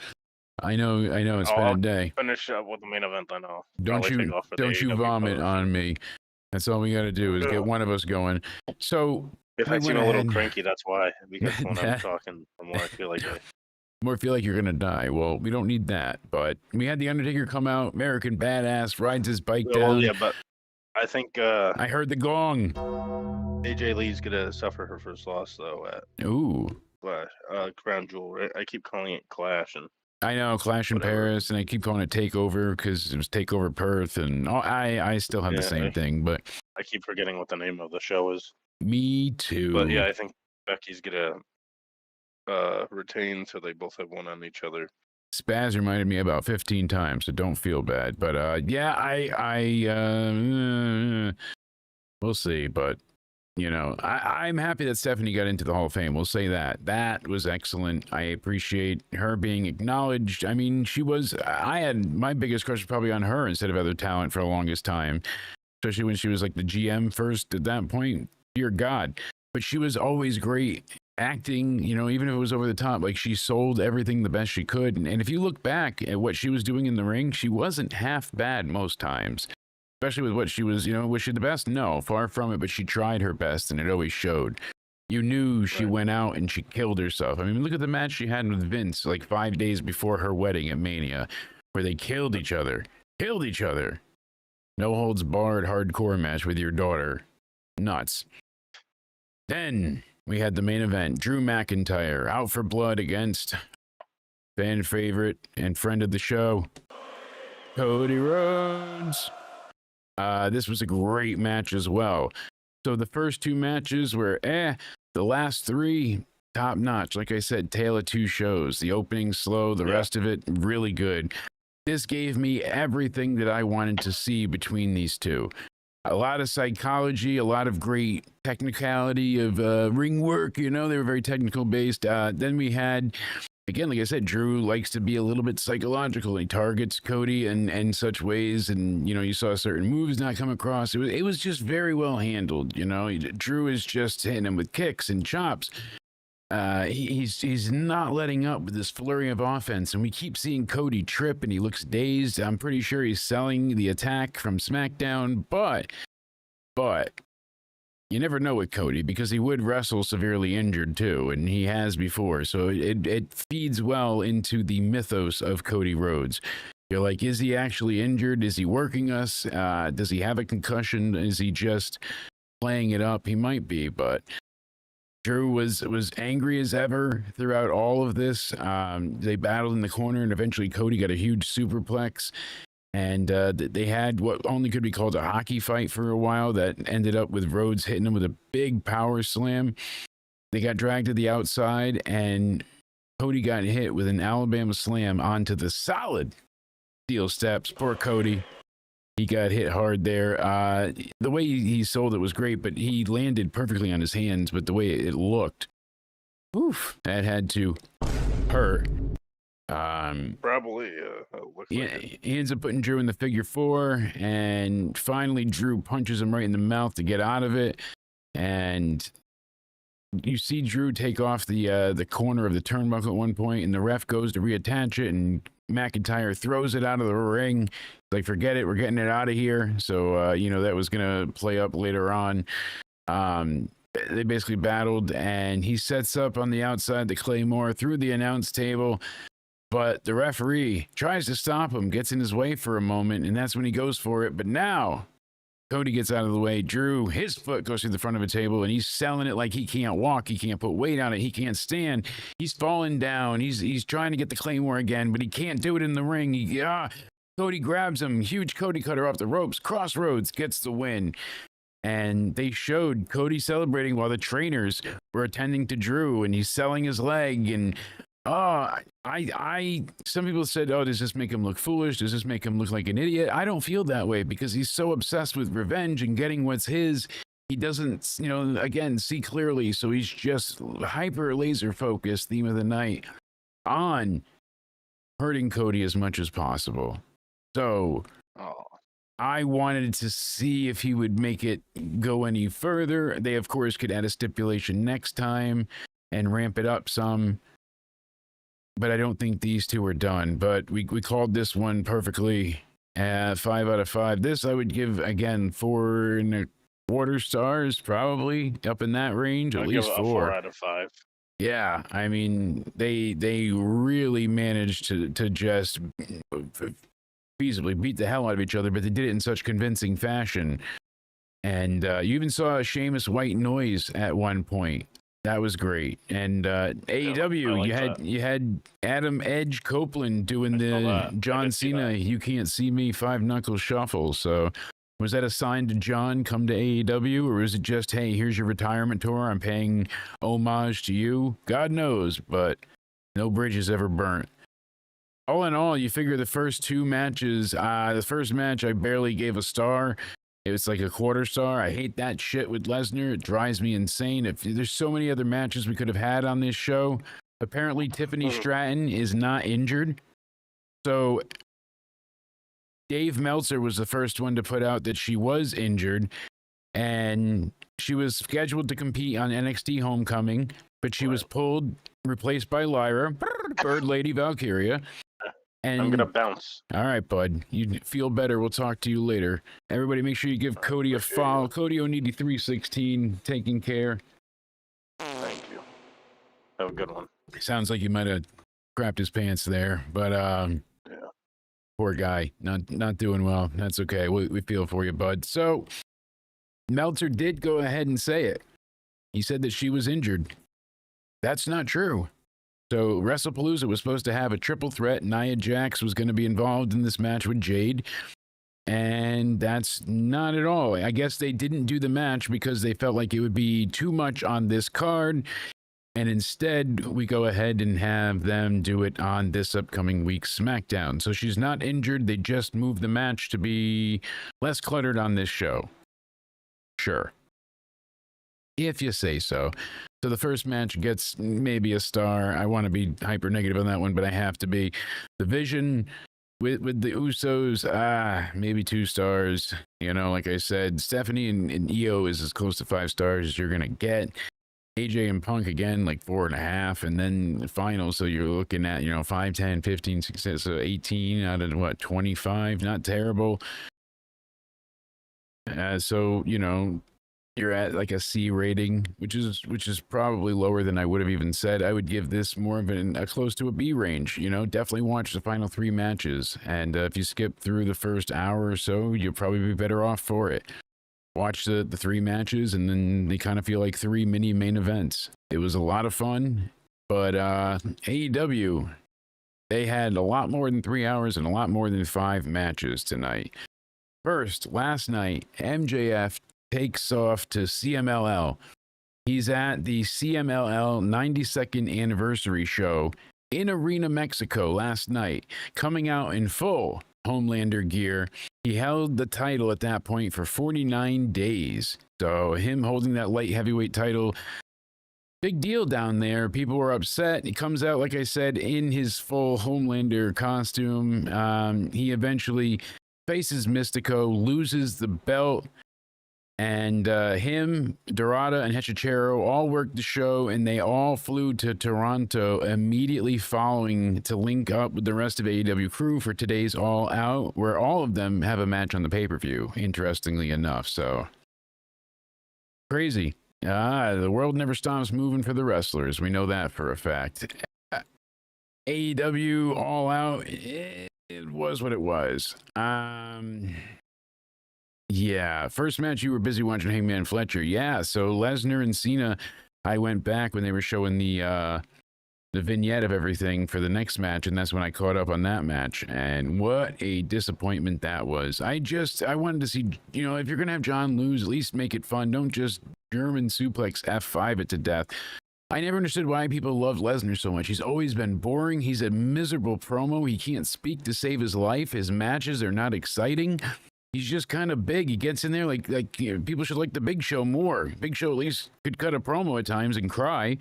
I know it's been a day. Finish up with the main event, I know. Don't you vomit on me. That's all we got to do is get one of us going. So If we I seem went a little ahead- cranky, that's why. Because when I'm talking, the more I feel like more feel like you're gonna die. Well, we don't need that. But we had the Undertaker come out, American Badass, rides his bike down. Well, yeah, but I think I heard the gong. AJ Lee's gonna suffer her first loss though at Ooh, Crown Jewel. Right? I keep calling it Clash, and I know, Clash in Whatever. Paris, and I keep calling it Takeover because it was Takeover Perth, and I still have the Yeah, same thing. But I keep forgetting what the name of the show is. me too. But yeah, I think Becky's gonna retain, so they both have one on each other. Spaz reminded me about 15 times, so don't feel bad. But yeah, we'll see. But you know, I'm happy that Stephanie got into the Hall of Fame. We'll say that. That was excellent. I appreciate her being acknowledged. I mean, I had my biggest crush was probably on her instead of other talent for the longest time, especially when she was like the GM first at that point. Dear God. But she was always great acting, you know, even if it was over the top. Like, she sold everything the best she could. And if you look back at what she was doing in the ring, she wasn't half bad most times. Especially with what she was, you know, was she the best? No, far from it, but she tried her best, and it always showed. You knew she went out and she killed herself. I mean, look at the match she had with Vince like 5 days before her wedding at Mania, where they killed each other. Killed each other. No holds barred hardcore match with your daughter. Nuts. Then we had the main event. Drew McIntyre out for blood against fan favorite and friend of the show, Cody Rhodes. This was a great match as well. So the first two matches were the last three top notch. Like I said, tale of two shows. The opening slow, the rest of it really good. This gave me everything that I wanted to see between these two. A lot of psychology, a lot of great technicality of ring work. You know, they were very technical based. Then we had, again, like I said, Drew likes to be a little bit psychological. He targets Cody in such ways, and you know, you saw certain moves not come across. It was just very well handled. You know, Drew is just hitting him with kicks and chops. He's not letting up with this flurry of offense, and we keep seeing Cody trip, and he looks dazed. I'm pretty sure he's selling the attack from SmackDown, but you never know with Cody, because he would wrestle severely injured too, and he has before. So it feeds well into the mythos of Cody Rhodes. You're like, is he actually injured? Is he working us? Does he have a concussion? Is he just playing it up? He might be, but Drew was angry as ever throughout all of this. They battled in the corner, and eventually Cody got a huge superplex. And they had what only could be called a hockey fight for a while that ended up with Rhodes hitting him with a big power slam. They got dragged to the outside, and Cody got hit with an Alabama slam onto the solid steel steps. Poor Cody. He got hit hard there. The way he sold it was great, but he landed perfectly on his hands. But the way it looked, oof, that had to hurt. Probably, Yeah, he ends up putting Drew in the figure four, and finally Drew punches him right in the mouth to get out of it. And you see Drew take off the corner of the turnbuckle at one point, and the ref goes to reattach it, and McIntyre throws it out of the ring. Like, forget it, we're getting it out of here. So, you know, that was going to play up later on. They basically battled, and he sets up on the outside the Claymore through the announce table. But the referee tries to stop him, gets in his way for a moment, and that's when he goes for it. But now Cody gets out of the way. Drew, his foot goes through the front of a table, and he's selling it like he can't walk. He can't put weight on it. He can't stand. He's falling down. He's trying to get the Claymore again, but he can't do it in the ring. Cody grabs him. Huge Cody cutter off the ropes. Crossroads gets the win. And they showed Cody celebrating while the trainers were attending to Drew, and he's selling his leg. And some people said, oh, does this make him look foolish? Does this make him look like an idiot? I don't feel that way, because he's so obsessed with revenge and getting what's his. He doesn't, you know, again, see clearly. So he's just hyper laser focused, theme of the night, on hurting Cody as much as possible. So I wanted to see if he would make it go any further. They, of course, could add a stipulation next time and ramp it up some. But I don't think these two are done. But we called this one perfectly. 5 out of 5. This I would give again 4.25 stars, probably up in that range, at I'll least give it a 4 out of 5. Yeah, I mean they really managed to just feasibly beat the hell out of each other, but they did it in such convincing fashion. And you even saw a Sheamus white noise at one point. That was great. And AEW, like you had Adam Edge Copeland doing I saw the that. I John did see Cena that. "You Can't See Me" 5-knuckle shuffle. So was that a sign to John, come to AEW, or is it just, hey, here's your retirement tour, I'm paying homage to you? God knows, but no bridges ever burnt. All in all, you figure the first 2 matches, the first match I barely gave a star. It was like a 1/4 star. I hate that shit with Lesnar. It drives me insane. If there's so many other matches we could have had on this show. Apparently, Tiffany Stratton is not injured. So Dave Meltzer was the first one to put out that she was injured, and she was scheduled to compete on NXT Homecoming, but she was pulled, replaced by Lyra, Bird Lady Valkyria. And I'm gonna bounce. all right, bud. You feel better. We'll talk to you later. Everybody, make sure you give Cody a follow. Cody O'Needy 316, taking care. Thank you. Have a good one. Sounds like you might have crapped his pants there, but Yeah. poor guy, not doing well. That's okay. We feel for you, bud. So Meltzer did go ahead and say it. He said that she was injured. That's not true. So Wrestlepalooza was supposed to have a triple threat. Nia Jax was going to be involved in this match with Jade. And that's not at all. I guess they didn't do the match because they felt like it would be too much on this card. And instead, we go ahead and have them do it on this upcoming week's SmackDown. So she's not injured. They just moved the match to be less cluttered on this show. Sure. If you say so. So the first match gets maybe a star. I want to be hyper negative on that one, but I have to be. The Vision with the Usos, maybe 2 stars. You know, like I said, Stephanie and Io is as close to 5 stars as you're going to get. AJ and Punk again, like 4.5. And then the final, so you're looking at, 5, 10, 15, 16, so 18 out of what, 25? Not terrible. So, you're at like a C rating, which is probably lower than I would have even said. I would give this more of a close to a B range. Definitely watch the final 3 matches, and if you skip through the first hour or so, you'll probably be better off for it. Watch the 3 matches, and then they kind of feel like 3 mini main events. It was a lot of fun, but AEW, they had a lot more than 3 hours and a lot more than 5 matches tonight. First, last night, MJF takes off to CMLL. He's at the CMLL 92nd anniversary show in Arena, Mexico last night, coming out in full Homelander gear. He held the title at that point for 49 days. So him holding that light heavyweight title, big deal down there. People were upset. He comes out, like I said, in his full Homelander costume. He eventually faces Mystico, loses the belt. And him, Dorada, and Hechicero all worked the show, and they all flew to Toronto immediately following to link up with the rest of AEW crew for today's All Out, where all of them have a match on the pay-per-view, interestingly enough. So, crazy. The world never stops moving for the wrestlers. We know that for a fact. AEW All Out, it was what it was. Yeah, first match you were busy watching Hangman Fletcher. Yeah, so Lesnar and Cena, I went back when they were showing the vignette of everything for the next match, and that's when I caught up on that match. And what a disappointment that was. I wanted to see, if you're going to have John lose, at least make it fun. Don't just German suplex F5 it to death. I never understood why people love Lesnar so much. He's always been boring. He's a miserable promo. He can't speak to save his life. His matches are not exciting. He's just kind of big. He gets in there like people should like the Big Show more. Big Show at least could cut a promo at times and cry.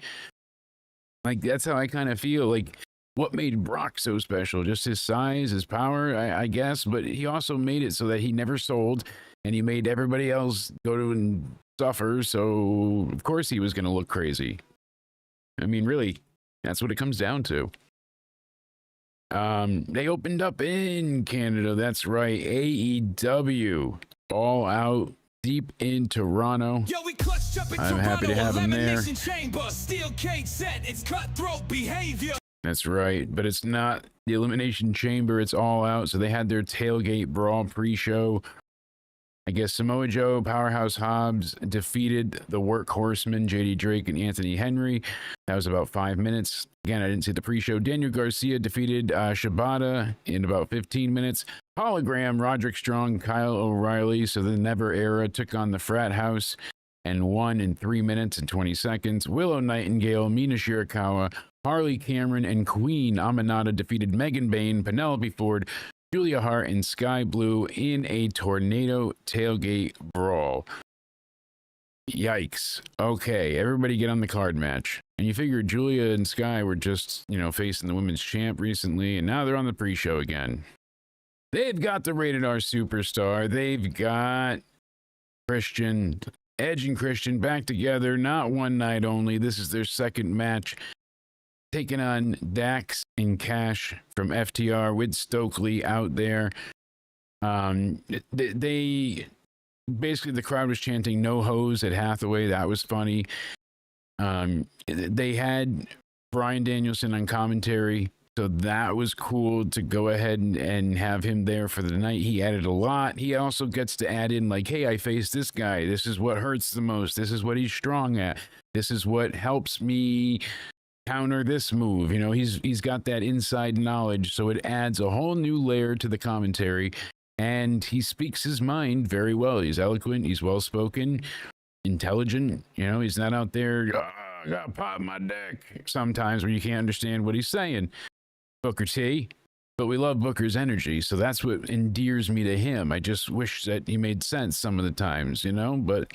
Like, that's how I kind of feel. Like, what made Brock so special? Just his size, his power, I guess. But he also made it so that he never sold, and he made everybody else go to and suffer. So, of course, he was going to look crazy. I mean, really, that's what it comes down to. They opened up in Canada. That's right. AEW All Out deep in Toronto. Yo, we clutched up in I'm happy to have him there. Elimination chamber, steel cage set, it's cutthroat behavior. That's right, but it's not the Elimination Chamber. It's All Out. So they had their tailgate brawl pre-show. I guess Samoa Joe, Powerhouse Hobbs defeated the Workhorsemen, JD Drake and Anthony Henry. That was about 5 minutes. Again, I didn't see the pre-show. Daniel Garcia defeated Shibata in about 15 minutes. Hologram, Roderick Strong, Kyle O'Reilly. So the Never Era took on the Frat House and won in 3 minutes and 20 seconds. Willow Nightingale, Mina Shirakawa, Harley Cameron, and Queen Aminata defeated Megan Bain, Penelope Ford, Julia Hart, and Sky Blue in a tornado tailgate brawl. Yikes. Okay, everybody get on the card match. And you figure Julia and Sky were just, facing the women's champ recently, and now they're on the pre-show again. They've got the Rated R Superstar. They've got Christian, Edge and Christian back together, not one night only. This is their second match. Taking on Dax and Cash from FTR with Stokely out there. They basically, the crowd was chanting "No hose" at Hathaway. That was funny. They had Bryan Danielson on commentary, so that was cool to go ahead and have him there for the night. He added a lot. He also gets to add in like, "Hey, I faced this guy. This is what hurts the most. This is what he's strong at. This is what helps me counter this move." He's got that inside knowledge, so it adds a whole new layer to the commentary. And he speaks his mind very well. He's eloquent. He's well spoken, intelligent. He's not out there, I gotta pop my deck sometimes where you can't understand what he's saying. Booker T. But we love Booker's energy, so that's what endears me to him. I just wish that he made sense some of the times, but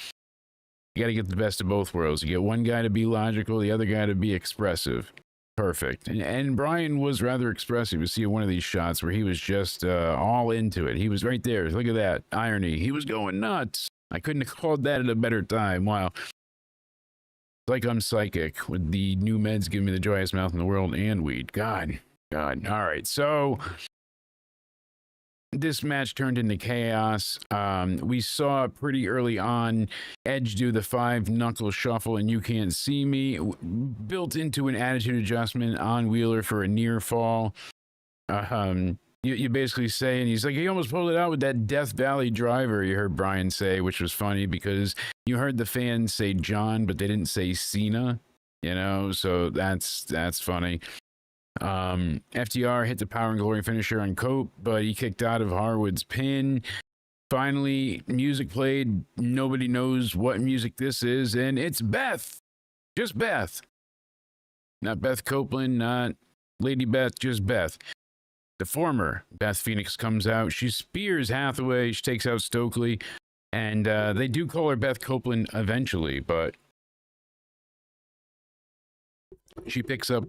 you got to get the best of both worlds. You get one guy to be logical, the other guy to be expressive. Perfect. And Brian was rather expressive. You see one of these shots where he was just all into it. He was right there. Look at that irony. He was going nuts. I couldn't have called that at a better time. Wow. It's like I'm psychic with the new meds giving me the joyous mouth in the world and weed. God. All right. So this match turned into chaos. We saw pretty early on Edge do the 5-knuckle shuffle and "You Can't See Me," built into an attitude adjustment on Wheeler for a near fall. You basically say, and he's like, he almost pulled it out with that Death Valley driver, you heard Brian say, which was funny because you heard the fans say John, but they didn't say Cena, so that's funny. FTR hit the Power and Glory finisher on Cope, but he kicked out of Harwood's pin. Finally, music played. Nobody knows what music this is, and it's Beth. Just Beth. Not Beth Copeland, not Lady Beth, just Beth. The former Beth Phoenix comes out. She spears Hathaway. She takes out Stokely, and they do call her Beth Copeland eventually, but she picks up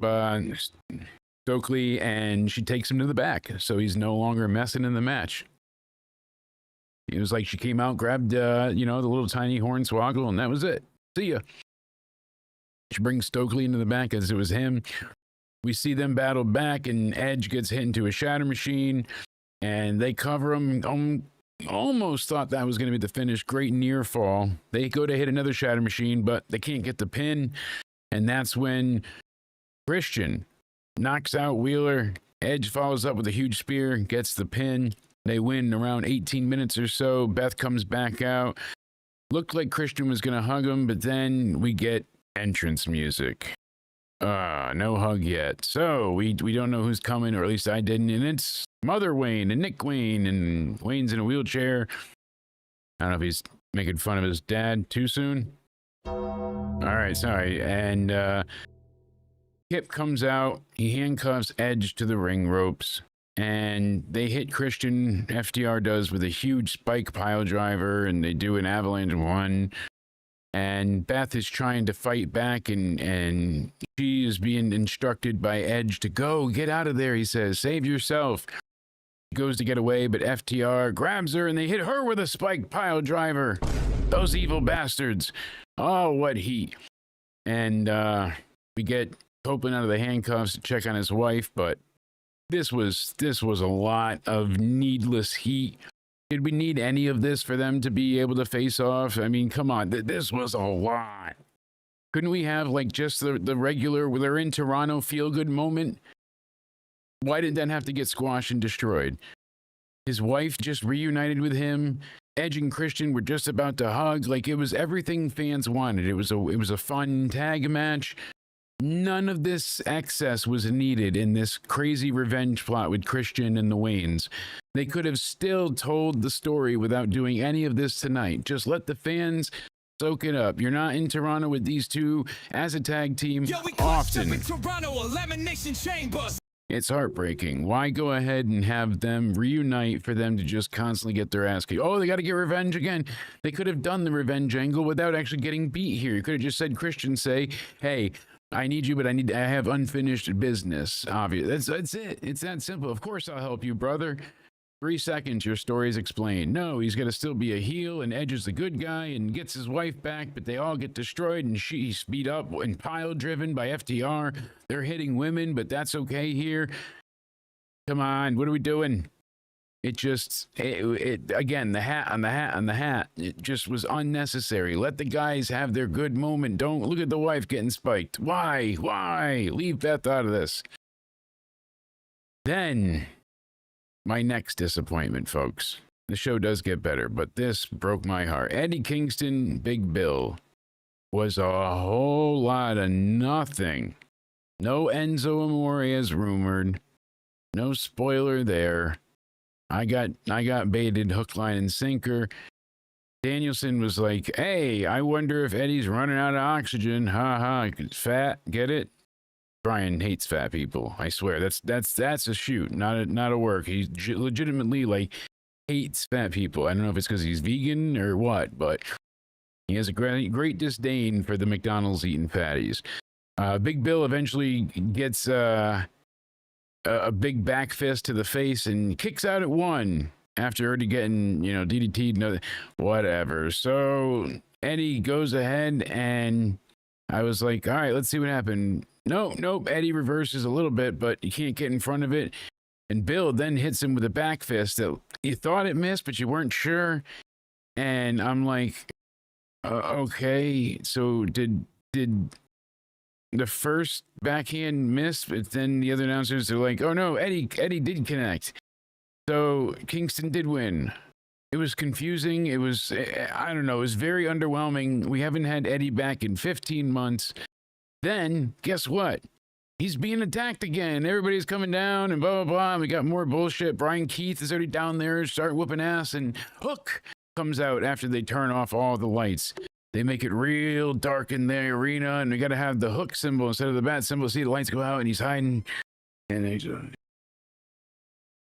Stokely and she takes him to the back, so he's no longer messing in the match. It was like she came out, grabbed the little tiny hornswoggle, and that was it. See ya. She brings Stokely into the back as it was him. We see them battle back, and Edge gets hit into a shatter machine, and they cover him. Almost thought that was going to be the finish. Great near fall. They go to hit another shatter machine, but they can't get the pin. And that's when Christian knocks out Wheeler. Edge follows up with a huge spear, gets the pin. They win around 18 minutes or so. Beth comes back out. Looked like Christian was going to hug him, but then we get entrance music. No hug yet. So we don't know who's coming, or at least I didn't. And it's Mother Wayne and Nick Wayne, and Wayne's in a wheelchair. I don't know if he's making fun of his dad too soon. All right, sorry. And Kip comes out. He handcuffs Edge to the ring ropes, and they hit Christian. FTR does with a huge spike pile driver, and they do an avalanche one. And Beth is trying to fight back, and she is being instructed by Edge to go, get out of there, he says, save yourself. She goes to get away, but FTR grabs her, and they hit her with a spike pile driver. Those evil bastards. Oh, what heat. And we get Copeland out of the handcuffs to check on his wife, but this was a lot of needless heat. Did we need any of this for them to be able to face off? I mean, come on, this was a lot. Couldn't we have like just the regular, they're in Toronto feel good moment? Why did that have to get squashed and destroyed? His wife just reunited with him. Edge and Christian were just about to hug. Like, it was everything fans wanted. It was a fun tag match. None of this excess was needed in this crazy revenge plot with Christian and the Waynes. They could have still told the story without doing any of this tonight. Just let the fans soak it up. You're not in Toronto with these two as a tag team often. Toronto Elimination Chambers. It's heartbreaking. Why go ahead and have them reunite for them to just constantly get their ass kicked? Oh, they got to get revenge again. They could have done the revenge angle without actually getting beat here. You could have just said, Christian, say, hey, I need you, but I have unfinished business. Obvious. That's it. It's that simple. Of course I'll help you, brother. 3 seconds, your story is explained. No, he's going to still be a heel, and Edge is the good guy and gets his wife back, but they all get destroyed, and she's beat up and pile-driven by FTR. They're hitting women, but that's okay here. Come on, what are we doing? It just, again, the hat on the hat on the hat. It just was unnecessary. Let the guys have their good moment. Don't look at the wife getting spiked. Why? Why? Leave Beth out of this. Then, my next disappointment, folks. The show does get better, but this broke my heart. Eddie Kingston, Big Bill, was a whole lot of nothing. No Enzo Amore as rumored. No spoiler there. I got baited hook, line, and sinker. Danielson was like, hey, I wonder if Eddie's running out of oxygen. Ha ha, fat, get it? Brian hates fat people. I swear. That's a shoot, not a work. He legitimately like hates fat people. I don't know if it's because he's vegan or what, but he has a great disdain for the McDonald's eating fatties. Big Bill eventually gets a big back fist to the face and kicks out at one after already getting, DDT'd. Whatever. So Eddie goes ahead, and I was like, all right, let's see what happened. Nope. Eddie reverses a little bit, but you can't get in front of it. And Bill then hits him with a back fist that you thought it missed, but you weren't sure. And I'm like, okay, so did the first backhand miss? But then the other announcers are like, oh no, Eddie did connect. So Kingston did win. It was confusing. It was, I don't know, it was very underwhelming. We haven't had Eddie back in 15 months. Then, guess what? He's being attacked again. Everybody's coming down and blah, blah, blah. And we got more bullshit. Brian Keith is already down there, start whooping ass, and Hook comes out after they turn off all the lights. They make it real dark in the arena, and we got to have the Hook symbol instead of the bat symbol. See the lights go out, and he's hiding. And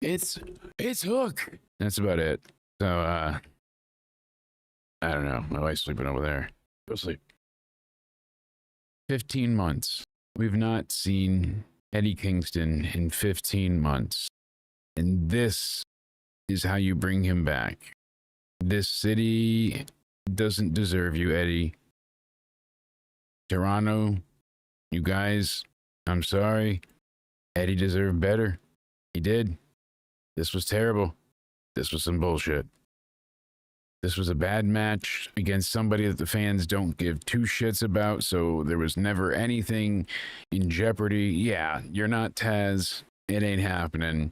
it's Hook. That's about it. So, I don't know. My wife's sleeping over there. Go sleep. 15 months. We've not seen Eddie Kingston in 15 months. And this is how you bring him back. This city doesn't deserve you, Eddie. Toronto, you guys, I'm sorry. Eddie deserved better. He did. This was terrible. This was some bullshit. This was a bad match against somebody that the fans don't give two shits about, so there was never anything in jeopardy. Yeah, you're not Taz. It ain't happening.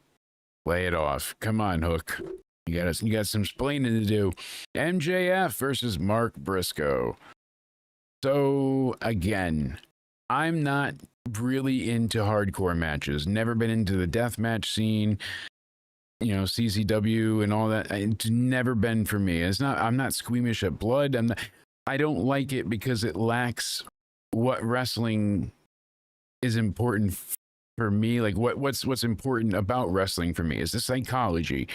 Lay it off. Come on, Hook. You got some splaining to do. MJF versus Mark Briscoe. So, again, I'm not really into hardcore matches. Never been into the deathmatch scene. CCW and all that. It's never been for me. I'm not squeamish at blood. I don't like it because it lacks what wrestling is important for me. Like what's important about wrestling for me is the psychology.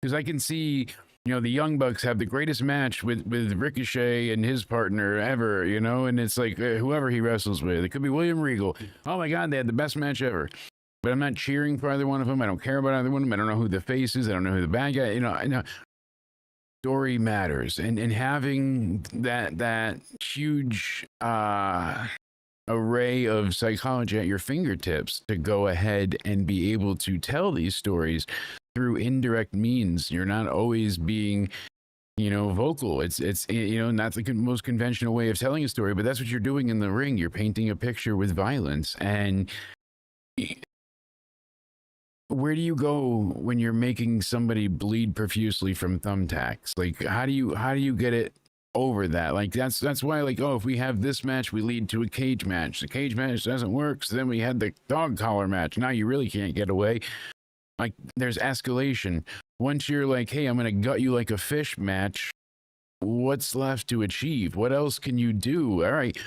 Because I can see, the Young Bucks have the greatest match with Ricochet and his partner ever, and it's like whoever he wrestles with. It could be William Regal. Oh my God, they had the best match ever. But I'm not cheering for either one of them. I don't care about either one of them. I don't know who the face is. I don't know who the bad guy. I know story matters, and having that huge array of psychology at your fingertips to go ahead and be able to tell these stories through indirect means. You're not always being, vocal. It's not the most conventional way of telling a story, but that's what you're doing in the ring. You're painting a picture with violence. And where do you go when you're making somebody bleed profusely from thumbtacks? Like, how do you get it over that? Like, that's why, like, oh, if we have this match, we lead to a cage match. The cage match doesn't work, so then we had the dog collar match. Now you really can't get away. Like, there's escalation. Once you're like, hey, I'm gonna gut you like a fish match, what's left to achieve? What else can you do? All right.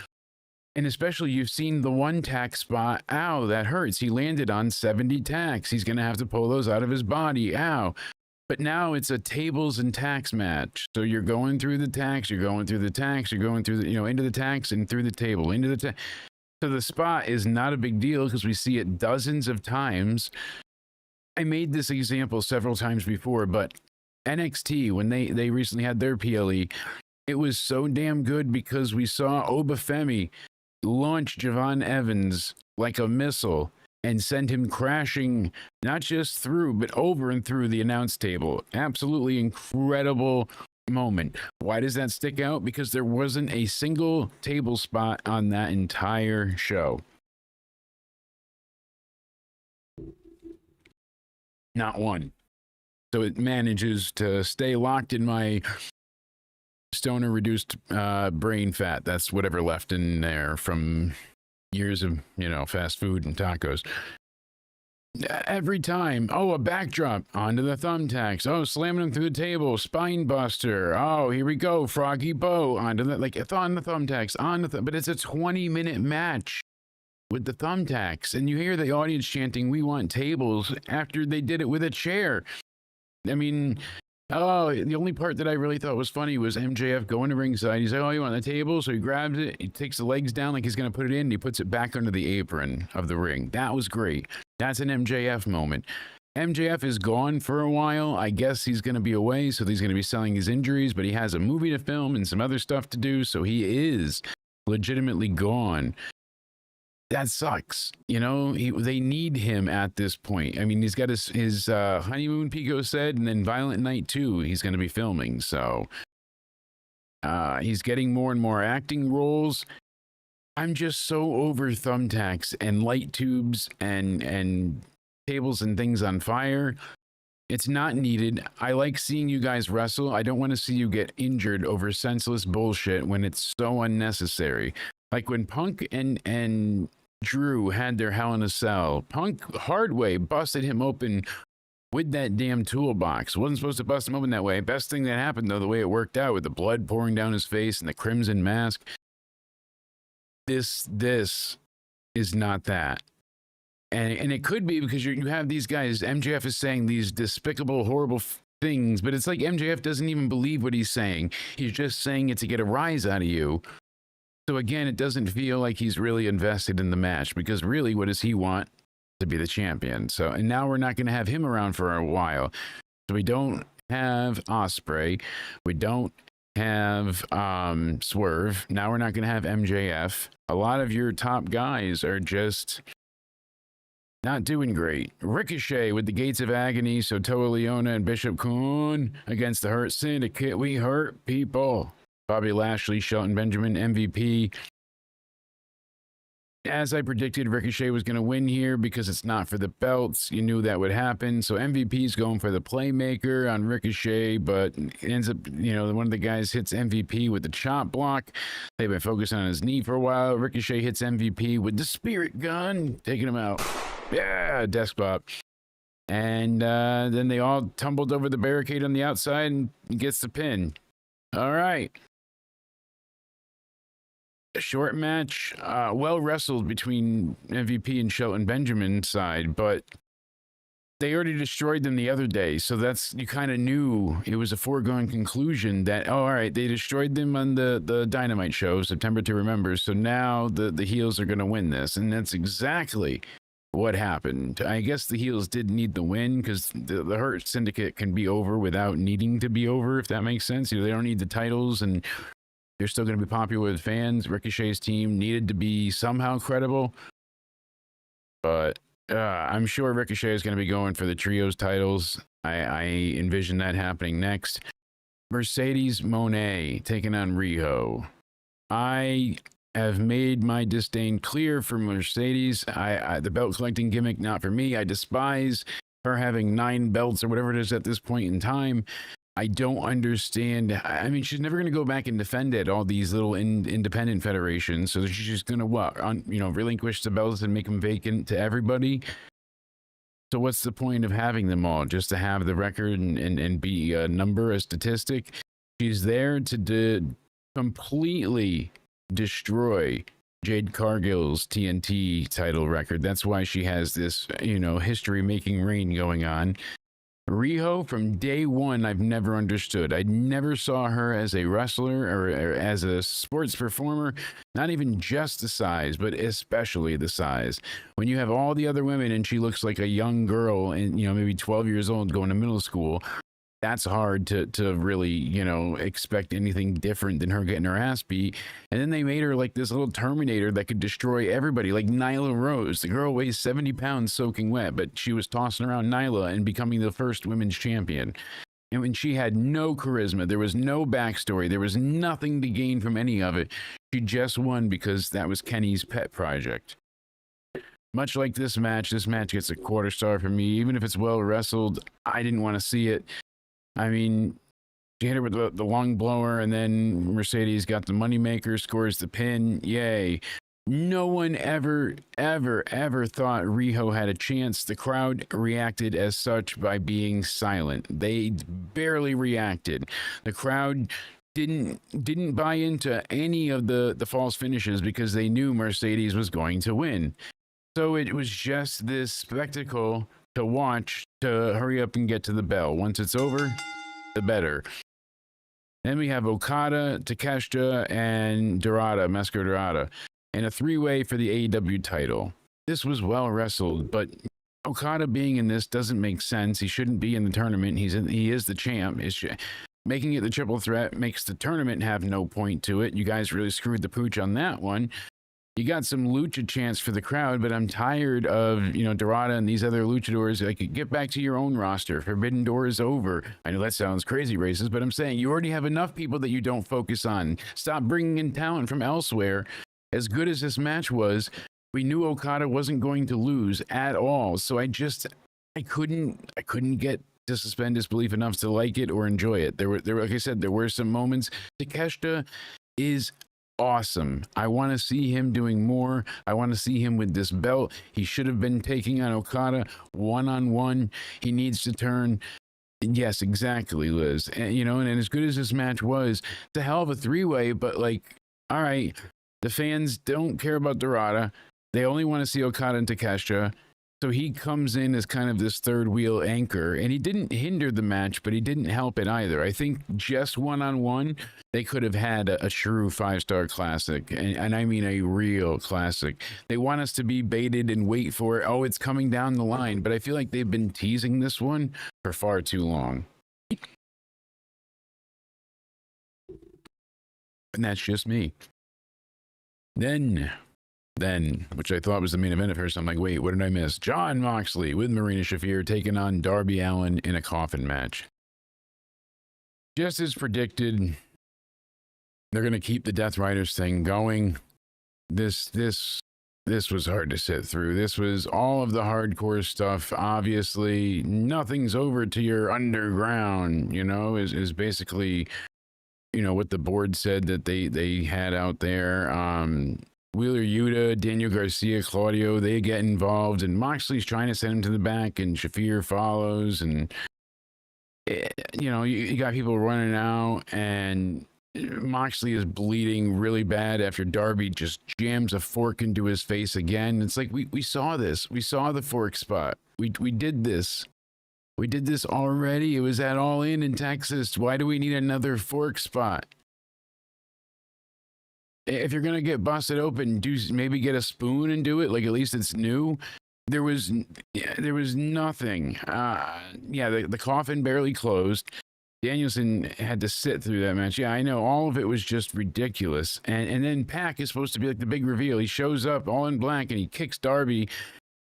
And especially, you've seen the one tack spot. Ow, that hurts. He landed on 70 tacks. He's going to have to pull those out of his body. Ow. But now it's a tables and tacks match. So you're going through the tacks, you're going through the tacks, you're going through the, into the tacks and through the table, into the tack. So the spot is not a big deal because we see it dozens of times. I made this example several times before, but NXT, when they recently had their PLE, it was so damn good because we saw Obafemi launch Javon Evans like a missile and send him crashing, not just through, but over and through the announce table. Absolutely incredible moment. Why does that stick out? Because there wasn't a single table spot on that entire show. Not one. So it manages to stay locked in my stoner reduced brain fat. That's whatever left in there from years of, fast food and tacos. Every time, a backdrop onto the thumbtacks. Slamming them through the table, spine buster. Here we go, Froggy Bow onto the, like, it's on the thumbtacks, but it's a 20-minute match with the thumbtacks, and you hear the audience chanting, "We want tables," after they did it with a chair. I mean, the only part that I really thought was funny was MJF going to ringside. He's like, "Oh, you want the table?" So he grabs it, he takes the legs down like he's going to put it in, and he puts it back under the apron of the ring. That was great. That's an MJF moment. MJF is gone for a while. I guess he's going to be away, so he's going to be selling his injuries, but he has a movie to film and some other stuff to do, so he is legitimately gone. That sucks. They need him at this point. I mean, he's got his honeymoon, Pico said, and then Violent Night 2 he's going to be filming. So he's getting more and more acting roles. I'm just so over thumbtacks and light tubes and tables and things on fire. It's not needed. I like seeing you guys wrestle. I don't want to see you get injured over senseless bullshit when it's so unnecessary. Like when Punk and Drew had their Hell in a Cell, Punk hard way busted him open with that damn toolbox. Wasn't supposed to bust him open that way. Best thing that happened, though, the way it worked out with the blood pouring down his face and the crimson mask. This is not that. And it could be because you have these guys, MJF is saying these despicable, horrible things, but it's like MJF doesn't even believe what he's saying. He's just saying it to get a rise out of you. So again, it doesn't feel like he's really invested in the match because really, what does he want? To be the champion. So, and now we're not going to have him around for a while. So we don't have Ospreay. We don't have Swerve. Now we're not going to have MJF. A lot of your top guys are just not doing great. Ricochet with the Gates of Agony. So Toa Leona and Bishop Kuhn against the Hurt Syndicate. We hurt people. Bobby Lashley, Shelton Benjamin, MVP. As I predicted, Ricochet was going to win here because it's not for the belts. You knew that would happen. So MVP's going for the playmaker on Ricochet, but it ends up, one of the guys hits MVP with the chop block. They've been focusing on his knee for a while. Ricochet hits MVP with the spirit gun, taking him out. Yeah, desk bop. And then they all tumbled over the barricade on the outside and gets the pin. All right. A short match, well wrestled between MVP and Shelton Benjamin's side, but they already destroyed them the other day. So you kind of knew it was a foregone conclusion that, all right, they destroyed them on the Dynamite show, September to Remember. So now the heels are going to win this. And that's exactly what happened. I guess the heels did need the win because the Hurt Syndicate can be over without needing to be over, if that makes sense. They don't need the titles and They're still going to be popular with fans. Ricochet's team needed to be somehow credible, but I'm sure Ricochet is going to be going for the trios titles. I envision that happening next. Mercedes Moné taking on Riho. I have made my disdain clear for Mercedes. The belt collecting gimmick, not for me. I despise her having 9 belts or whatever it is at this point in time. I don't understand. I mean, she's never going to go back and defend it, all these little independent federations. So she's just going to relinquish the belts and make them vacant to everybody. So what's the point of having them all? Just to have the record and be a number, a statistic? She's there to completely destroy Jade Cargill's TNT title record. That's why she has this, history-making reign going on. Riho, from day one, I've never understood. I never saw her as a wrestler or as a sports performer, not even just the size, but especially the size. When you have all the other women and she looks like a young girl and, maybe 12 years old going to middle school, that's hard to really, expect anything different than her getting her ass beat. And then they made her like this little Terminator that could destroy everybody, like Nyla Rose. The girl weighs 70 pounds soaking wet, but she was tossing around Nyla and becoming the first women's champion. And when she had no charisma, there was no backstory, there was nothing to gain from any of it. She just won because that was Kenny's pet project. Much like this match gets a quarter star from me. Even if it's well wrestled, I didn't want to see it. I mean, she hit her with the long blower, and then Mercedes got the moneymaker, scores the pin. Yay. No one ever thought Riho had a chance. The crowd reacted as such by being silent. They barely reacted. The crowd didn't buy into any of the false finishes because they knew Mercedes was going to win. So it was just this spectacle to watch, to hurry up and get to the bell. Once it's over, the better. Then we have Okada, Takeshita, and Mascara Dorada, and a 3-way for the AEW title. This was well wrestled, but Okada being in this doesn't make sense. He shouldn't be in the tournament. He is the champ. Making it the triple threat makes the tournament have no point to it. You guys really screwed the pooch on that one. You got some lucha chants for the crowd, but I'm tired of, Dorada and these other luchadors. Like, get back to your own roster. Forbidden Door is over. I know that sounds crazy racist, but I'm saying you already have enough people that you don't focus on. Stop bringing in talent from elsewhere. As good as this match was, we knew Okada wasn't going to lose at all. So I couldn't get to suspend disbelief enough to like it or enjoy it. There were, like I said, there were some moments. Takeshita is awesome. I want to see him doing more. I want to see him with this belt. He should have been taking on Okada one-on-one. He needs to turn. Yes, exactly, Liz. And as good as this match was, it's a hell of a 3-way, but all right, the fans don't care about Dorada. They only want to see Okada and Takeshita. So he comes in as kind of this third wheel anchor, and he didn't hinder the match, but he didn't help it either. I think just one-on-one, they could have had a true 5-star classic, and I mean a real classic. They want us to be baited and wait for it. Oh, it's coming down the line, but I feel like they've been teasing this one for far too long. And that's just me. Then, which I thought was the main event at first, I'm like, wait, what did I miss? Jon Moxley with Marina Shafir taking on Darby Allin in a coffin match. Just as predicted, they're going to keep the Death Riders thing going. This was hard to sit through. This was all of the hardcore stuff. Obviously, nothing's over to your underground, is basically, what the board said that they had out there. Wheeler Yuta, Daniel Garcia, Claudio, they get involved, and Moxley's trying to send him to the back, and Shafir follows, and you got people running out, and Moxley is bleeding really bad after Darby just jams a fork into his face again. It's like, we saw this. We saw the fork spot. We did this. We did this already. It was at All In Texas. Why do we need another fork spot? If you're going to get busted open, maybe get a spoon and do it. Like, at least it's new. There was nothing. The coffin barely closed. Danielson had to sit through that match. Yeah, I know. All of it was just ridiculous. And then Pac is supposed to be like the big reveal. He shows up all in black and he kicks Darby.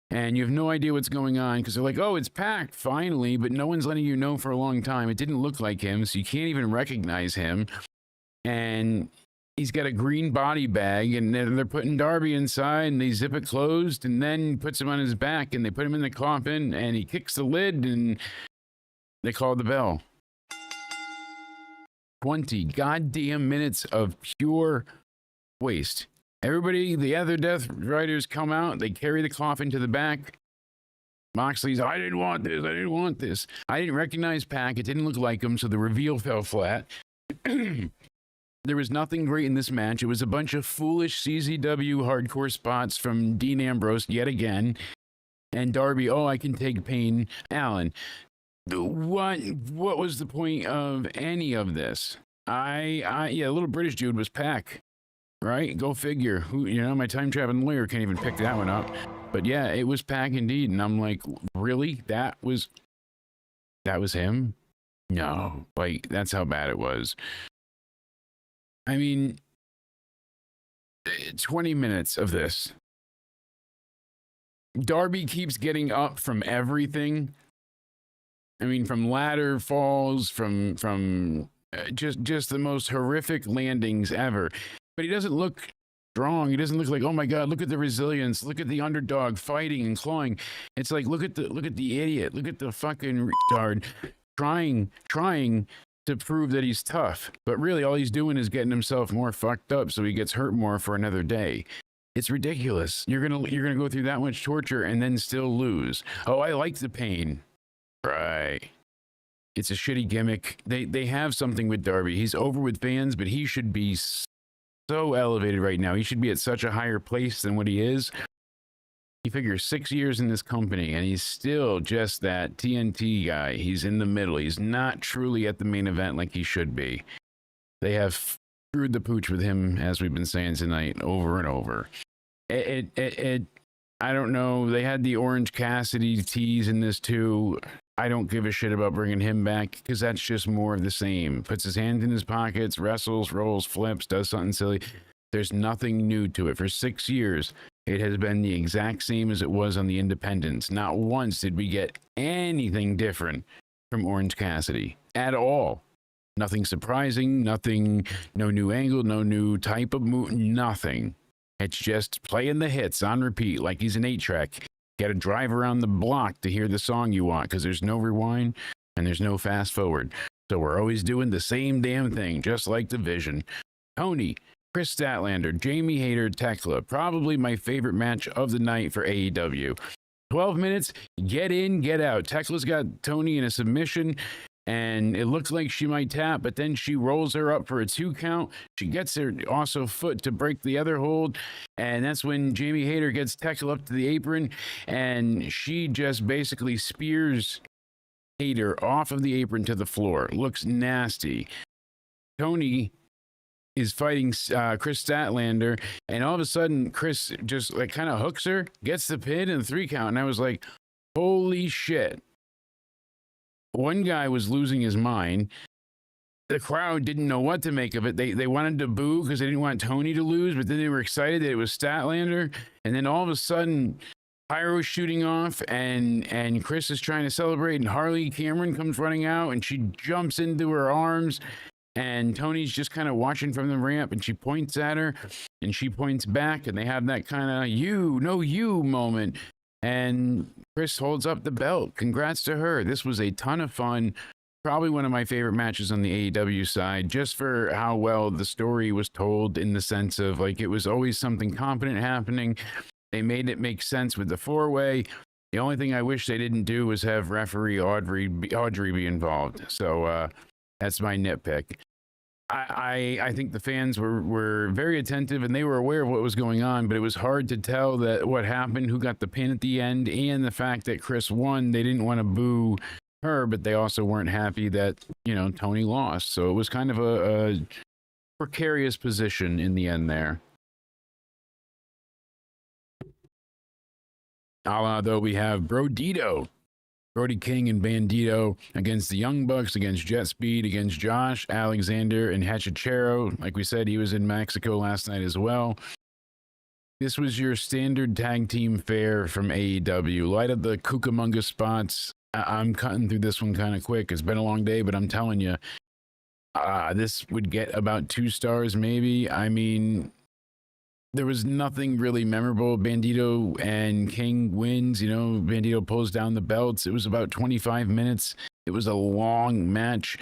And you have no idea what's going on because they're like, oh, it's Pac finally. But no one's letting you know for a long time. It didn't look like him. So you can't even recognize him. And he's got a green body bag. And they're putting Darby inside and they zip it closed. And then puts him on his back and they put him in the coffin. And he kicks the lid and they call the bell. 20 goddamn minutes of pure waste. Everybody, the other Death Riders come out. They carry the coffin to the back. Moxley's, I didn't want this. I didn't want this. I didn't recognize Pac. It didn't look like him, so the reveal fell flat. There was nothing great in this match. It was a bunch of foolish CZW hardcore spots from Dean Ambrose yet again. And Darby, oh, I can take pain. Alan, what was the point of any of this? Yeah, little British dude was Pac, right? Go figure. Who, my time traveling lawyer can't even pick that one up. But yeah, it was Pac indeed, and I'm like, really? That was him? No, like that's how bad it was. I mean, 20 minutes of this. Darby keeps getting up from everything. I mean, from ladder falls, from just the most horrific landings ever. But he doesn't look strong. He doesn't look like, oh my God, look at the resilience. Look at the underdog fighting and clawing. It's like, look at the idiot. Look at the fucking retard trying to prove that he's tough. But really, all he's doing is getting himself more fucked up so he gets hurt more for another day. It's ridiculous. You're gonna go through that much torture and then still lose. Oh, I like the pain. Right. It's a shitty gimmick. They have something with Darby. He's over with fans, but he should be so elevated right now. He should be at such a higher place than what he is. He figures 6 years in this company, and he's still just that TNT guy. He's in the middle. He's not truly at the main event like he should be. They have screwed the pooch with him, as we've been saying tonight, over and over. I don't know. They had the Orange Cassidy tease in this too. I don't give a shit about bringing him back because that's just more of the same. Puts his hands in his pockets, wrestles, rolls, flips, does something silly. There's nothing new to it. For 6 years, it has been the exact same as it was on the Independents. Not once did we get anything different from Orange Cassidy at all. Nothing surprising, nothing, no new angle, no new type of move, nothing. It's just playing the hits on repeat like he's an 8-track. Got to drive around the block to hear the song you want because there's no rewind and there's no fast forward. So we're always doing the same damn thing, just like Division. Tony, Chris Statlander, Jamie Hayter, Tekla. Probably my favorite match of the night for AEW. 12 minutes, get in, get out. Tekla's got Tony in a submission. And it looks like she might tap, but then she rolls her up for a 2 count. She gets her also foot to break the other hold. And that's when Jamie Hayter gets Tekla up to the apron. And she just basically spears Hayter off of the apron to the floor. Looks nasty. Tony is fighting Chris Statlander. And all of a sudden, Chris just like kind of hooks her, gets the pin and the 3 count. And I was like, holy shit. One guy was losing his mind. The crowd didn't know what to make of it. They wanted to boo because they didn't want Tony to lose, but then they were excited that it was Statlander. And then all of a sudden, pyro's shooting off, and Chris is trying to celebrate, and Harley Cameron comes running out, and she jumps into her arms, and Tony's just kind of watching from the ramp, and she points at her, and she points back, and they have that kind of you moment. And Chris holds up the belt. Congrats to her. This was a ton of fun. Probably one of my favorite matches on the AEW side, just for how well the story was told in the sense of like it was always something competent happening. They made it make sense with the 4-way. The only thing I wish they didn't do was have referee Audrey be involved. So that's my nitpick. I think the fans were very attentive and they were aware of what was going on, but it was hard to tell that what happened, who got the pin at the end, and the fact that Chris won. They didn't want to boo her, but they also weren't happy that, Tony lost. So it was kind of a precarious position in the end there. Though we have Brodito Brody King and Bandito against the Young Bucks, against Jet Speed, against Josh Alexander and Hachachero. Like we said, he was in Mexico last night as well. This was your standard tag team fare from AEW. Light up the Cucamonga spots. I'm cutting through this one kind of quick. It's been a long day, but I'm telling you, this would get about 2 stars maybe. I mean, there was nothing really memorable. Bandito and King wins. You know, Bandito pulls down the belts. It was about 25 minutes. It was a long match.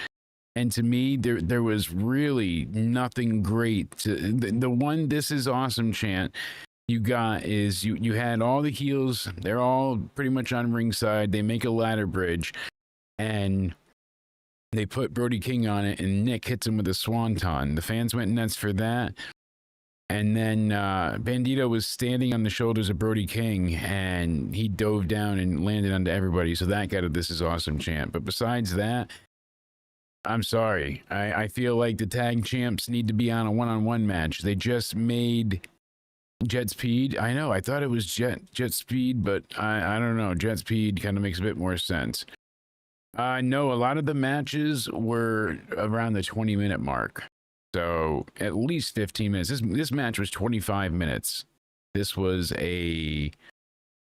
And to me, there was really nothing great. The one "This is awesome" chant you got is you had all the heels. They're all pretty much on ringside. They make a ladder bridge. And they put Brody King on it, and Nick hits him with a swanton. The fans went nuts for that. And then Bandito was standing on the shoulders of Brody King, and he dove down and landed onto everybody. So that got a "This is awesome" chant. But besides that, I'm sorry. I feel like the tag champs need to be on a one-on-one match. They just made Jet Speed. I know. I thought it was Jet Speed, but I don't know. Jet Speed kind of makes a bit more sense. No, a lot of the matches were around the 20-minute mark. So at least 15 minutes. This match was 25 minutes. This was a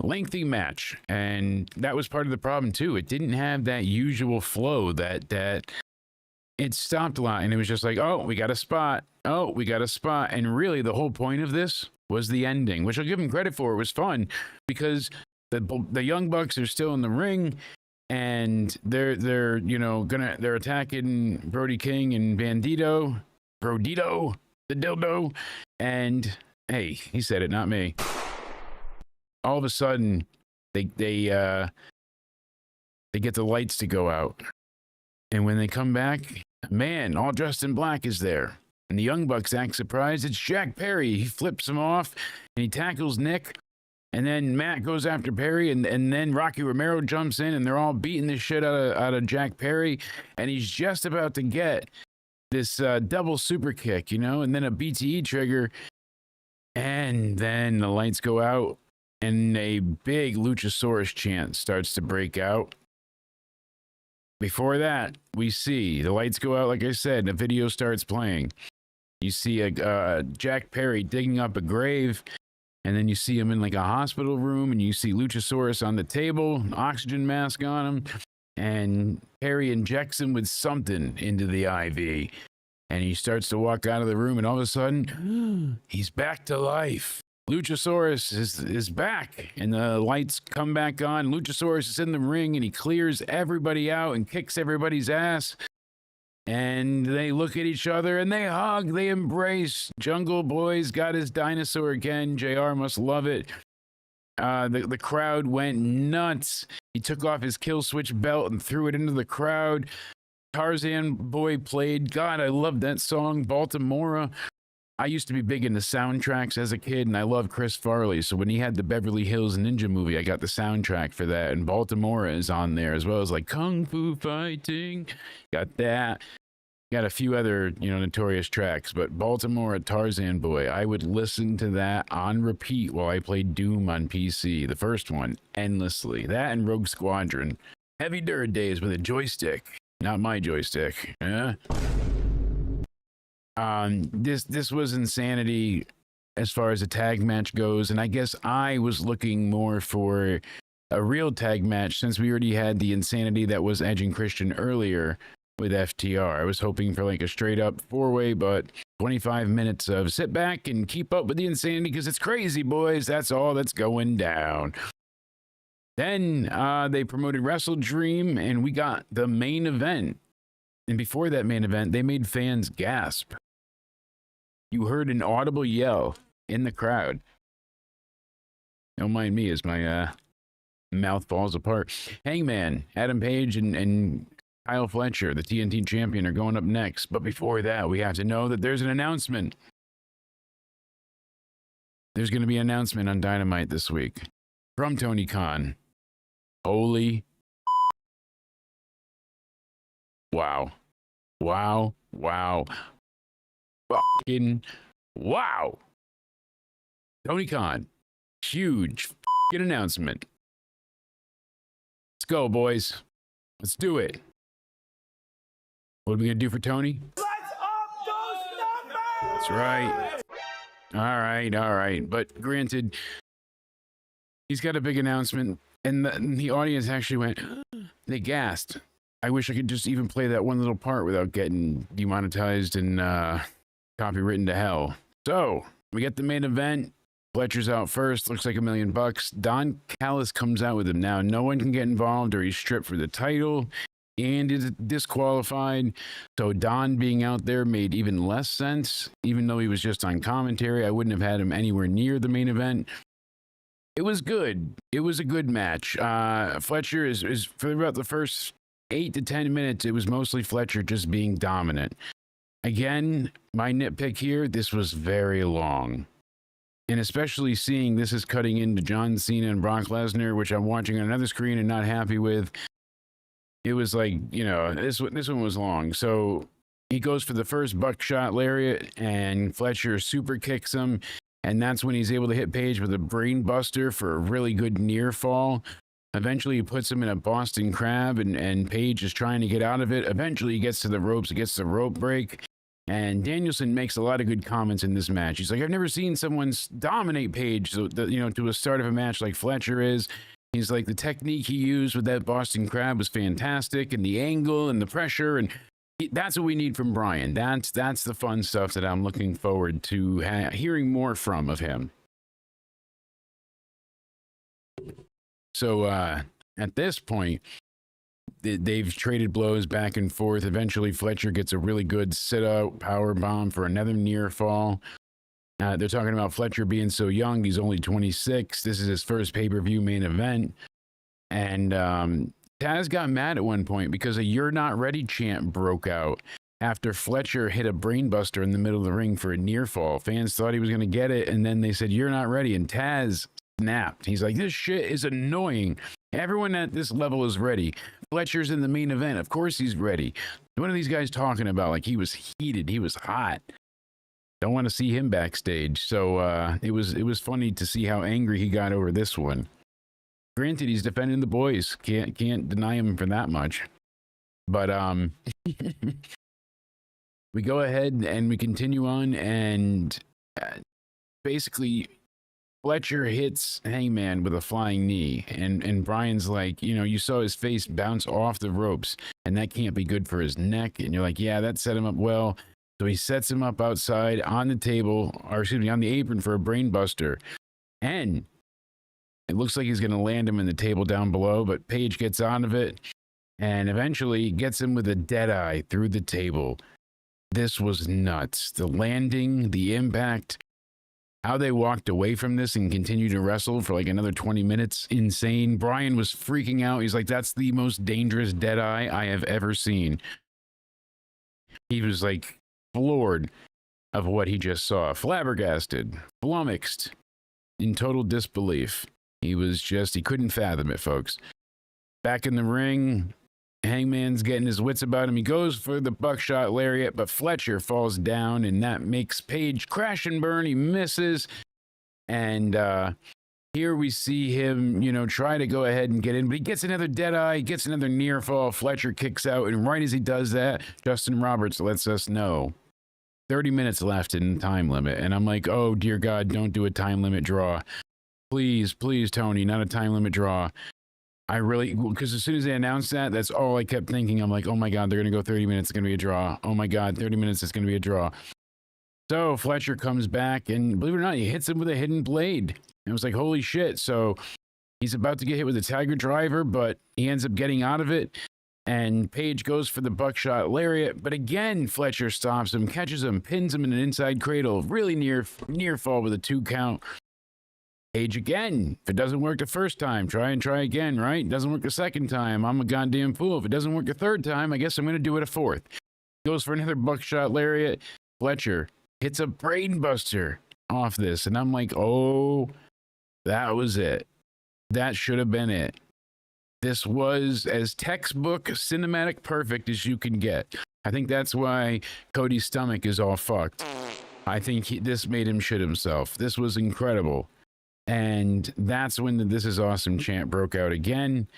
lengthy match, and that was part of the problem too. It didn't have that usual flow that it stopped a lot, and it was just like, oh, we got a spot. Oh, we got a spot. And really the whole point of this was the ending, which I'll give them credit for. It was fun because the Young Bucks are still in the ring, and they're attacking Brody King and Bandito. Brodito, the dildo, and hey, he said it, not me. All of a sudden, they get the lights to go out, and when they come back, a man all dressed in black is there, and the Young Bucks act surprised. It's Jack Perry. He flips him off, and he tackles Nick, and then Matt goes after Perry, and then Rocky Romero jumps in, and they're all beating the shit out of Jack Perry, and he's just about to get this double super kick, and then a BTE trigger, and then the lights go out, and a big Luchasaurus chant starts to break out. Before that, we see the lights go out, like I said, and a video starts playing. You see a Jack Perry digging up a grave, and then you see him in like a hospital room, and you see Luchasaurus on the table, oxygen mask on him, and Perry injects him with something into the IV, and he starts to walk out of the room, and all of a sudden, he's back to life. Luchasaurus is back, and the lights come back on. Luchasaurus is in the ring, and he clears everybody out and kicks everybody's ass. And they look at each other, and they hug, they embrace. Jungle Boy's got his dinosaur again. JR must love it. The crowd went nuts. He took off his kill switch belt and threw it into the crowd. Tarzan Boy played. God, I love that song, Baltimora. I used to be big into soundtracks as a kid, and I love Chris Farley. So when he had the Beverly Hills Ninja movie, I got the soundtrack for that. And Baltimora is on there, as well as like Kung Fu Fighting. Got that. Got a few other, notorious tracks, but Baltimore, Tarzan Boy, I would listen to that on repeat while I played Doom on PC, the first one, endlessly. That and Rogue Squadron. Heavy Dirt Days with a joystick. Not my joystick. This was insanity as far as a tag match goes, and I guess I was looking more for a real tag match since we already had the insanity that was Edge and Christian earlier with FTR. I was hoping for like a straight up 4-way, but 25 minutes of sit back and keep up with the insanity because it's crazy, boys. That's all that's going down. Then they promoted Wrestle Dream, and we got the main event. And before that main event, they made fans gasp. You heard an audible yell in the crowd. Don't mind me as my mouth falls apart. Hangman, Adam Page, and Kyle Fletcher, the TNT champion, are going up next. But before that, we have to know that there's an announcement. There's going to be an announcement on Dynamite this week from Tony Khan. Holy wow. Wow. Wow. Fucking wow. Tony Khan. Huge fucking announcement. Let's go, boys. Let's do it. What are we going to do for Tony? Let's up those numbers! That's right. All right. But granted, he's got a big announcement, and the audience actually went, they gasped. I wish I could just even play that one little part without getting demonetized and copywritten to hell. So, we get the main event. Fletcher's out first. Looks like $1 million. Don Callis comes out with him. Now, no one can get involved or he's stripped for the title and is disqualified. So Don being out there made even less sense. Even though he was just on commentary, I wouldn't have had him anywhere near the main event. It was good. It was a good match. Fletcher is for about the first 8 to 10 minutes, it was mostly Fletcher just being dominant. Again, my nitpick here, this was very long. And especially seeing this is cutting into John Cena and Brock Lesnar, which I'm watching on another screen and not happy with. It was like, this one was long. So he goes for the first buckshot lariat and Fletcher super kicks him. And that's when he's able to hit Page with a brain buster for a really good near fall. Eventually he puts him in a Boston Crab and Page is trying to get out of it. Eventually he gets to the ropes, he gets the rope break. And Danielson makes a lot of good comments in this match. He's like, I've never seen someone dominate Page, to a start of a match like Fletcher is. He's like, the technique he used with that Boston Crab was fantastic, and the angle and the pressure, and that's what we need from Brian. That's the fun stuff that I'm looking forward to hearing more from of him. So at this point, they've traded blows back and forth. Eventually, Fletcher gets a really good sit-out power bomb for another near fall. They're talking about Fletcher being so young. He's only 26. This is his first pay-per-view main event. And Taz got mad at one point because a "You're Not Ready" chant broke out after Fletcher hit a brainbuster in the middle of the ring for a near fall. Fans thought he was going to get it, and then they said, "You're not ready." And Taz snapped. He's like, this shit is annoying. Everyone at this level is ready. Fletcher's in the main event. Of course he's ready. What are these guys talking about? Like, he was heated. He was hot. Don't want to see him backstage. So it was funny to see how angry he got over this one. Granted, he's defending the boys. Can't deny him for that much. But we go ahead and we continue on, and basically Fletcher hits Hangman with a flying knee, and Brian's like, you saw his face bounce off the ropes, and that can't be good for his neck. And you're like, yeah, that set him up well. So he sets him up outside on the table, or excuse me, on the apron for a brain buster. And it looks like he's going to land him in the table down below, but Page gets out of it and eventually gets him with a dead eye through the table. This was nuts. The landing, the impact, how they walked away from this and continued to wrestle for like another 20 minutes. Insane. Brian was freaking out. He's like, that's the most dangerous dead eye I have ever seen. He was like floored of what he just saw. Flabbergasted, flummoxed, in total disbelief. He couldn't fathom it, folks. Back in the ring, Hangman's getting his wits about him. He goes for the buckshot lariat, but Fletcher falls down, and that makes Page crash and burn. He misses. And here we see him, try to go ahead and get in, but he gets another dead eye, gets another near fall. Fletcher kicks out, and right as he does that, Justin Roberts lets us know 30 minutes left in the time limit. And I'm like, oh, dear God, don't do a time limit draw. Please, Tony, not a time limit draw. Because as soon as they announced that, that's all I kept thinking. I'm like, oh my God, they're going to go 30 minutes. It's going to be a draw. Oh my God, 30 minutes. It's going to be a draw. So Fletcher comes back, and believe it or not, he hits him with a hidden blade. And it was like, holy shit. So he's about to get hit with a Tiger Driver, but he ends up getting out of it. And Page goes for the buckshot lariat. But again, Fletcher stops him, catches him, pins him in an inside cradle. Really near fall with a 2 count. Page again. If it doesn't work the first time, try again, right? Doesn't work the second time, I'm a goddamn fool. If it doesn't work the third time, I guess I'm going to do it a fourth. Goes for another buckshot lariat. Fletcher hits a brain buster off this. And I'm like, oh, that was it. That should have been it. This was as textbook cinematic perfect as you can get. I think that's why Cody's stomach is all fucked. I think this made him shit himself. This was incredible. And that's when the "This is awesome" chant broke out again.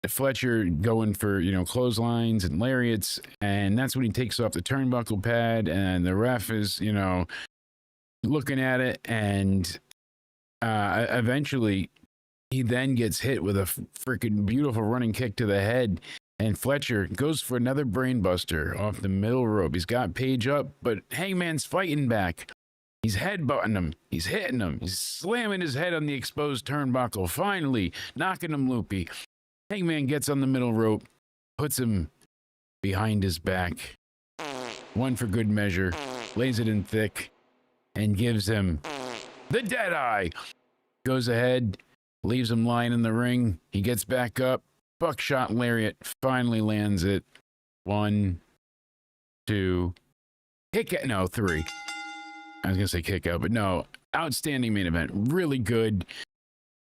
Fletcher going for, clotheslines and lariats, and that's when he takes off the turnbuckle pad, and the ref is, looking at it, and eventually he then gets hit with a freaking beautiful running kick to the head, and Fletcher goes for another brainbuster off the middle rope. He's got Page up, but Hangman's fighting back. He's headbutting him. He's hitting him. He's slamming his head on the exposed turnbuckle. Finally, knocking him loopy. Hangman gets on the middle rope, puts him behind his back. One for good measure. Lays it in thick and gives him the dead eye. Goes ahead, leaves him lying in the ring. He gets back up. Buckshot lariat finally lands it. 1, 2, no, 3. I was going to say kick out, but no. Outstanding main event. Really good.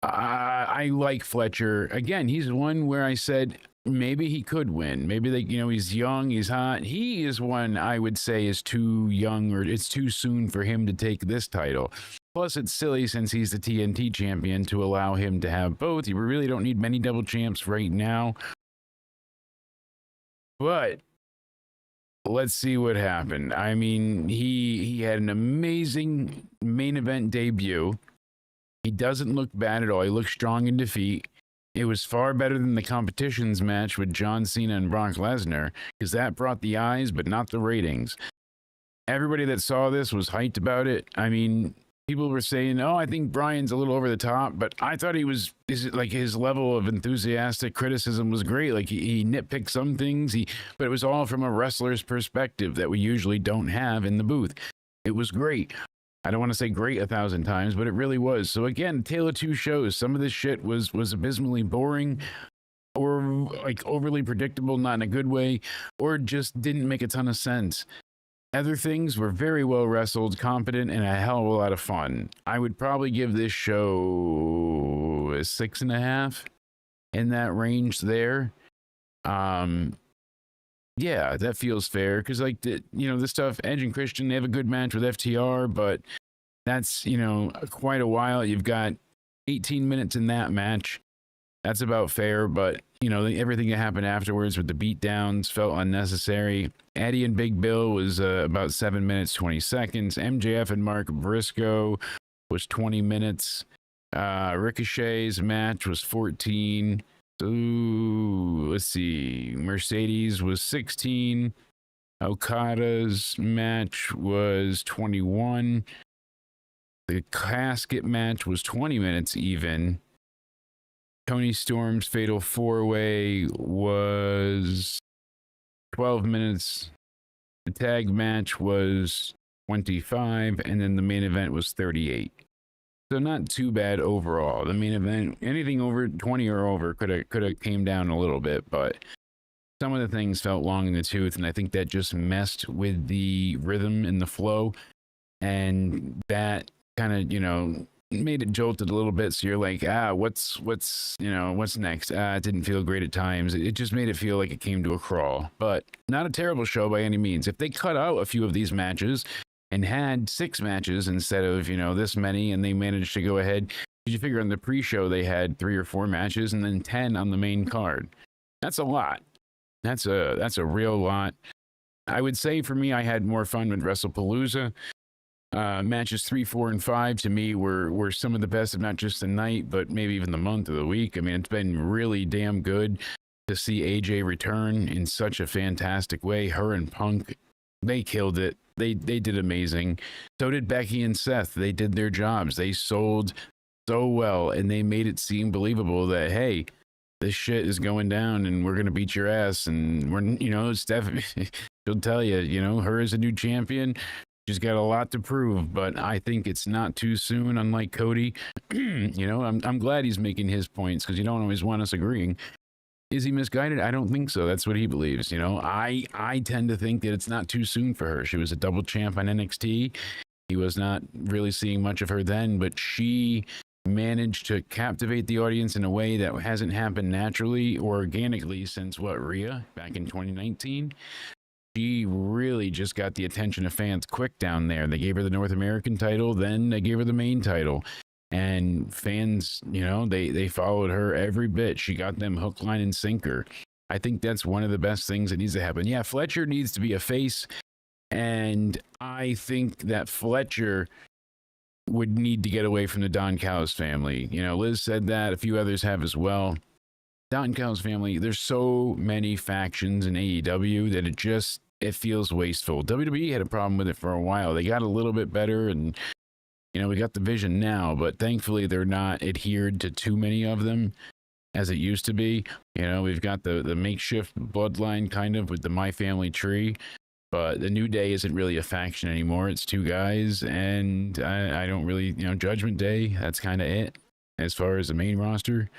I like Fletcher. Again, he's one where I said maybe he could win. Maybe he's young, he's hot. He is one I would say is too young, or it's too soon for him to take this title. Plus, it's silly since he's the TNT champion to allow him to have both. You really don't need many double champs right now. But let's see what happened. I mean, he had an amazing main event debut. He doesn't look bad at all. He looks strong in defeat. It was far better than the competition's match with John Cena and Brock Lesnar, because that brought the eyes, but not the ratings. Everybody that saw this was hyped about it. I mean, people were saying, I think Bryan's a little over the top, but I thought his level of enthusiastic criticism was great. Like he nitpicked some things, but it was all from a wrestler's perspective that we usually don't have in the booth. It was great. I don't want to say great 1,000 times, but it really was. So again, tale of two shows. Some of this shit was abysmally boring, or like overly predictable, not in a good way, or just didn't make a ton of sense. Other things were very well wrestled, competent, and a hell of a lot of fun. I would probably give this show a 6.5, in that range there. Yeah, that feels fair, because this stuff, Edge and Christian, they have a good match with FTR, but that's quite a while. You've got 18 minutes in that match. That's about fair, but everything that happened afterwards with the beatdowns felt unnecessary. Eddie and Big Bill was about 7 minutes 20 seconds. MJF and Mark Briscoe was 20 minutes. Ricochet's match was 14. Ooh, let's see. Mercedes was 16. Okada's match was 21. The casket match was 20 minutes even. Tony Storm's Fatal 4-Way was 12 minutes. The tag match was 25, and then the main event was 38. So not too bad overall. The main event, anything over 20 or over could have came down a little bit, but some of the things felt long in the tooth, and I think that just messed with the rhythm and the flow, and that kind of, made it jolted a little bit. So you're like, what's next? It didn't feel great at times. It just made it feel like it came to a crawl, but not a terrible show by any means. If they cut out a few of these matches and had 6 matches instead of, this many, and they managed to go ahead, you figure on the pre-show they had 3 or 4 matches and then 10 on the main card. That's a lot. That's a real lot. I would say for me, I had more fun with Wrestlepalooza. Matches 3, 4, and 5 to me were some of the best, of not just the night, but maybe even the month of the week. I mean, it's been really damn good to see AJ return in such a fantastic way. Her and Punk, they killed it. They did amazing. So did Becky and Seth. They did their jobs. They sold so well, and they made it seem believable that, hey, this shit is going down and we're going to beat your ass. And we're, Steph, she'll tell you, her as a new champion, she's got a lot to prove, but I think it's not too soon, unlike Cody. I'm glad he's making his points, because you don't always want us agreeing. Is he misguided? I don't think so. That's what he believes. I tend to think that it's not too soon for her. She was a double champ on NXT. He was not really seeing much of her then, but she managed to captivate the audience in a way that hasn't happened naturally or organically since Rhea back in 2019. She really just got the attention of fans quick down there. They gave her the North American title, then they gave her the main title. And fans, they followed her every bit. She got them hook, line, and sinker. I think that's one of the best things that needs to happen. Yeah, Fletcher needs to be a face. And I think that Fletcher would need to get away from the Don Callis family. Liz said that. A few others have as well. Don Callis family, there's so many factions in AEW that it feels wasteful. WWE had a problem with it for a while. They got a little bit better, and we got the vision now, but thankfully they're not adhered to too many of them as it used to be. We've got the makeshift bloodline kind of with the My Family tree, but the New Day isn't really a faction anymore. It's two guys, and I don't really, Judgment Day, that's kind of it as far as the main roster.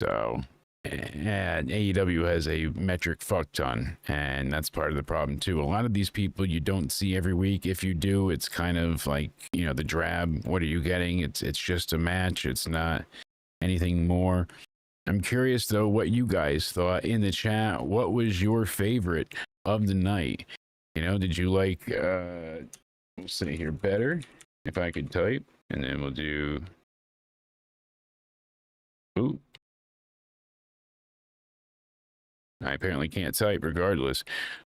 So, and AEW has a metric fuck ton, and that's part of the problem too. A lot of these people you don't see every week. If you do, it's kind of like, the drab, what are you getting? It's just a match. It's not anything more. I'm curious though what you guys thought in the chat. What was your favorite of the night? Did you like we'll say here better if I could type, and then we'll do ooh. I apparently can't type regardless.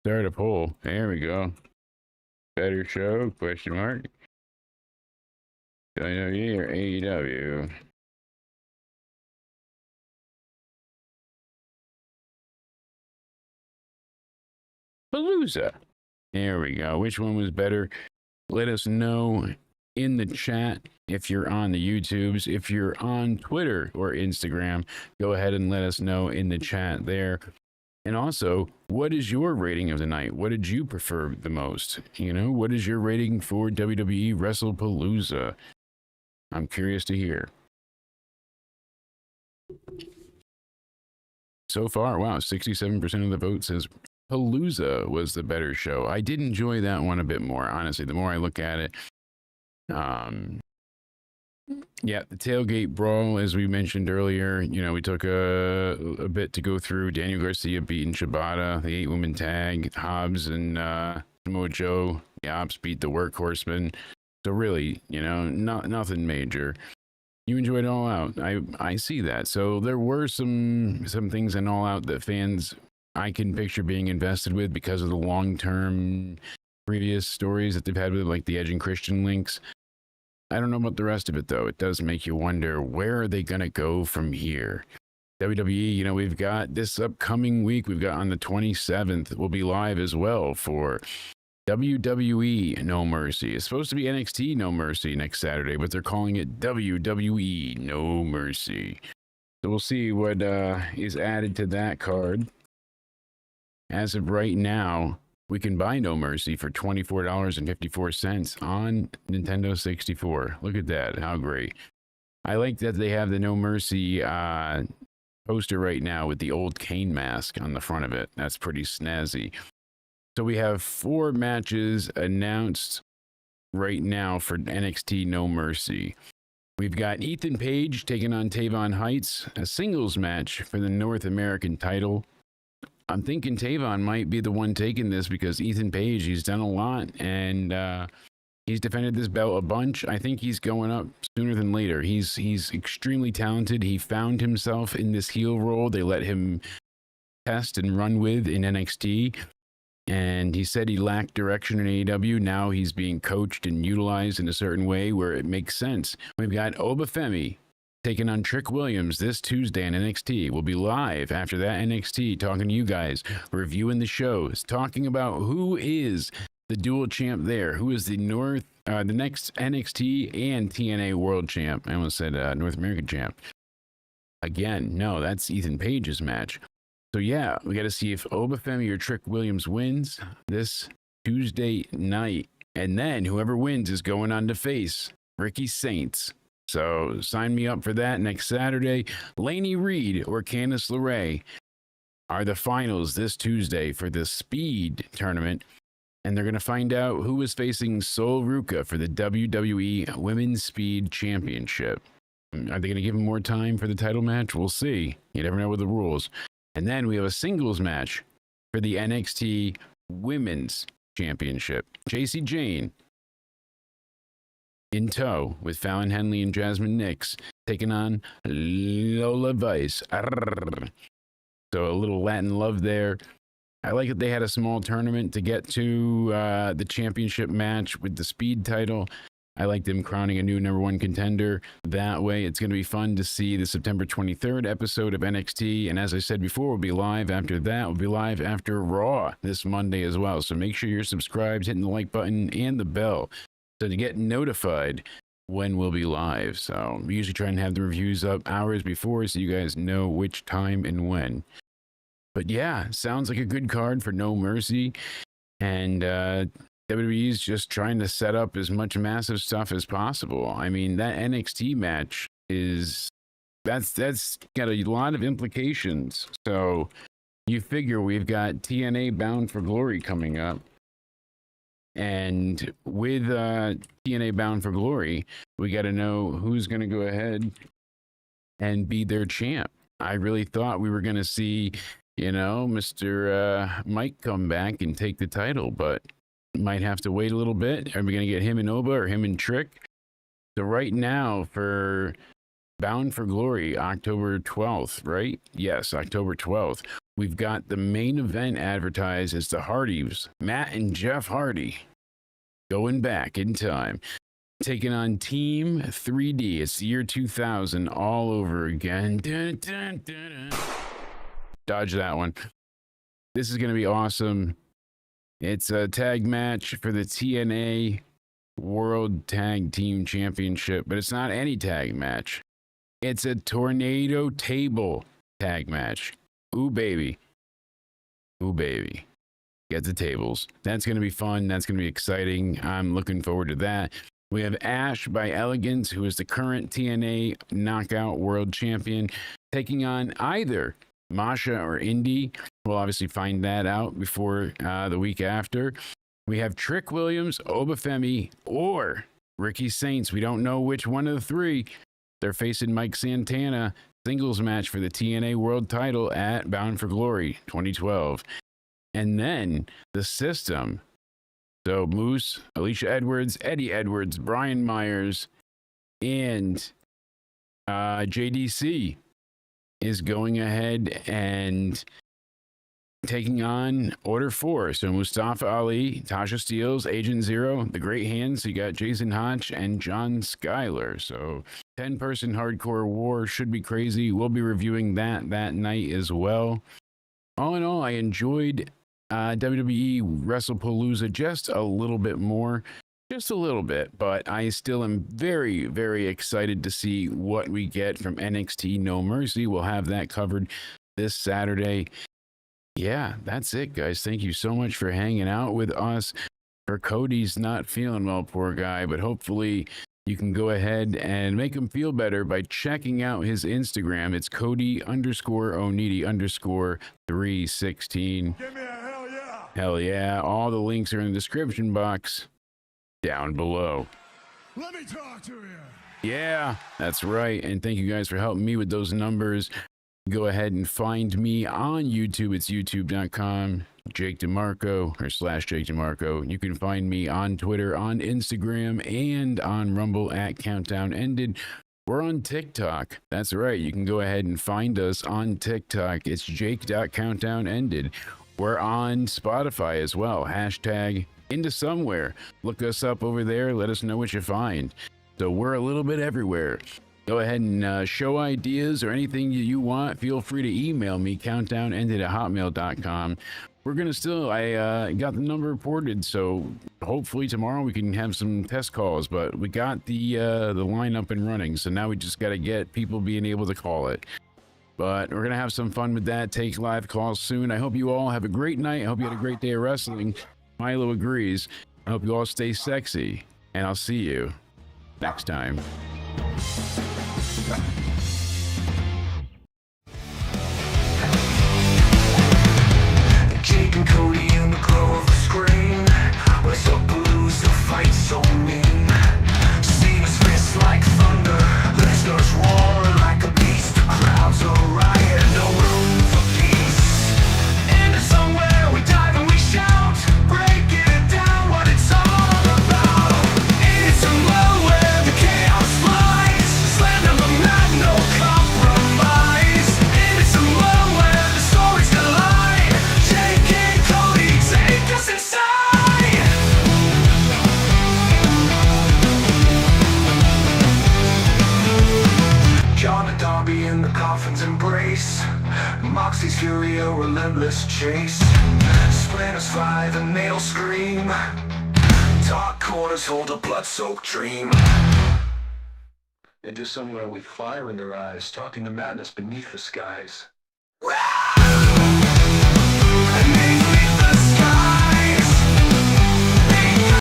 Start a poll. There we go. Better show? Question mark. WWE or AEW? Palooza. There we go. Which one was better? Let us know in the chat. If you're on the YouTubes, if you're on Twitter or Instagram, go ahead and let us know in the chat there. And also, what is your rating of the night? What did you prefer the most? What is your rating for WWE Wrestlepalooza? I'm curious to hear. So far, wow, 67% of the vote says Palooza was the better show. I did enjoy that one a bit more, honestly. The more I look at it, yeah, the tailgate brawl, as we mentioned earlier, we took a bit to go through. Daniel Garcia beating Shibata, the 8-woman tag, Hobbs and Samoa Joe, the Ops beat the Workhorsemen. So really, nothing major. You enjoyed All Out. I see that. So there were some things in All Out that fans I can picture being invested with because of the long-term previous stories that they've had with like the Edge and Christian links. I don't know about the rest of it, though. It does make you wonder, where are they going to go from here? WWE, we've got this upcoming week, we've got on the 27th, we'll be live as well for WWE No Mercy. It's supposed to be NXT No Mercy next Saturday, but they're calling it WWE No Mercy. So we'll see what is added to that card. As of right now, we can buy No Mercy for $24.54 on Nintendo 64. Look at that. How great. I like that they have the No Mercy poster right now with the old Kane mask on the front of it. That's pretty snazzy. So we have 4 matches announced right now for NXT No Mercy. We've got Ethan Page taking on Tavon Heights, a singles match for the North American title. I'm thinking Tavon might be the one taking this because Ethan Page, he's done a lot, and he's defended this belt a bunch. I think he's going up sooner than later. He's extremely talented. He found himself in this heel role they let him test and run with in NXT, and he said he lacked direction in AEW. Now he's being coached and utilized in a certain way where it makes sense. We've got Obafemi taking on Trick Williams this Tuesday on NXT. We'll be live after that NXT talking to you guys, reviewing the shows, talking about who is the dual champ there, who is the next NXT and TNA world champ. I almost said North American champ. Again, no, that's Ethan Page's match. So yeah, we got to see if Obafemi or Trick Williams wins this Tuesday night. And then whoever wins is going on to face Ricky Saints. So sign me up for that next Saturday. Lainey Reed or Candice LeRae are the finals this Tuesday for the Speed tournament. And they're going to find out who is facing Sol Ruca for the WWE Women's Speed Championship. Are they going to give him more time for the title match? We'll see. You never know with the rules. And then we have a singles match for the NXT Women's Championship. JC Jane in tow with Fallon Henley and Jasmine Nix taking on Lola Vice. Arrgh. So a little Latin love there. I like that they had a small tournament to get to the championship match with the speed title. I like them crowning a new #1 contender that way. It's going to be fun to see the September 23rd episode of NXT. And as I said before, we'll be live after that. We'll be live after Raw this Monday as well. So make sure you're subscribed, hitting the like button and the bell so to get notified when we'll be live. So we usually try and have the reviews up hours before so you guys know which time and when. But yeah, sounds like a good card for No Mercy. And WWE's just trying to set up as much massive stuff as possible. I mean, that NXT match that's got a lot of implications. So you figure we've got TNA Bound for Glory coming up. And with TNA Bound for Glory, we got to know who's going to go ahead and be their champ. I really thought we were going to see, Mr. Mike come back and take the title, but might have to wait a little bit. Are we going to get him and Oba or him and Trick? So right now for Bound for Glory, October 12th, right? Yes, October 12th. We've got the main event advertised as the Hardys, Matt and Jeff Hardy, going back in time, taking on Team 3D. It's the year 2000 all over again. Dun, dun, dun, dun. Dodge that one. This is going to be awesome. It's a tag match for the TNA World Tag Team Championship, but it's not any tag match. It's a tornado table tag match. Ooh, baby. Ooh, baby. Get the tables. That's going to be fun. That's going to be exciting. I'm looking forward to that. We have Ash by Elegance, who is the current TNA Knockout World Champion, taking on either Masha or Indy. We'll obviously find that out before the week after. We have Trick Williams, Obafemi, or Ricky Saints. We don't know which one of the three. They're facing Mike Santana. Singles match for the TNA World title at Bound for Glory 2012. And then the System. So Moose, Alicia Edwards, Eddie Edwards, Brian Myers, and JDC is going ahead and taking on Order 4. So Mustafa Ali, Tasha Steeles, Agent Zero, The Great Hands. So you got Jason Hodge and John Schuyler. So 10-person hardcore war should be crazy. We'll be reviewing that night as well. All in all, I enjoyed WWE Wrestlepalooza just a little bit more. Just a little bit, but I still am very, very excited to see what we get from NXT No Mercy. We'll have that covered this Saturday. Yeah, that's it, guys. Thank you so much for hanging out with us. For Cody's not feeling well, poor guy, but hopefully you can go ahead and make him feel better by checking out his Instagram. It's Cody_Onidi_316. Give me a hell yeah. Hell yeah. All the links are in the description box down below. Let me talk to you. Yeah, that's right. And thank you guys for helping me with those numbers. Go ahead and find me on YouTube. It's youtube.com, Jake DeMarco, or /Jake DeMarco. You can find me on Twitter, on Instagram, and on Rumble at Countdown Ended. We're on TikTok. That's right. You can go ahead and find us on TikTok. It's jake.countdownended. We're on Spotify as well. Hashtag into somewhere. Look us up over there. Let us know what you find. So we're a little bit everywhere. Go ahead and show ideas or anything you want. Feel free to email me, countdownended@hotmail.com. We're going to still, I got the number reported, so hopefully tomorrow we can have some test calls, but we got the line up and running, so now we just got to get people being able to call it. But we're going to have some fun with that, take live calls soon. I hope you all have a great night. I hope you had a great day of wrestling. Milo agrees. I hope you all stay sexy, and I'll see you next time. Jake and Cody in the glow of the screen. Wrestlepalooza fight so mean. Steve's fists like thunder. Listeners roaring like a beast. Crowds are riot. No room for peace. Into somewhere we dive and we shout. Breaking it down what it's all about. Into nowhere. fury, a relentless chase. Splinters fly, the nails scream. Dark corners hold a blood-soaked dream. Into somewhere with fire in their eyes, talking to madness beneath the skies.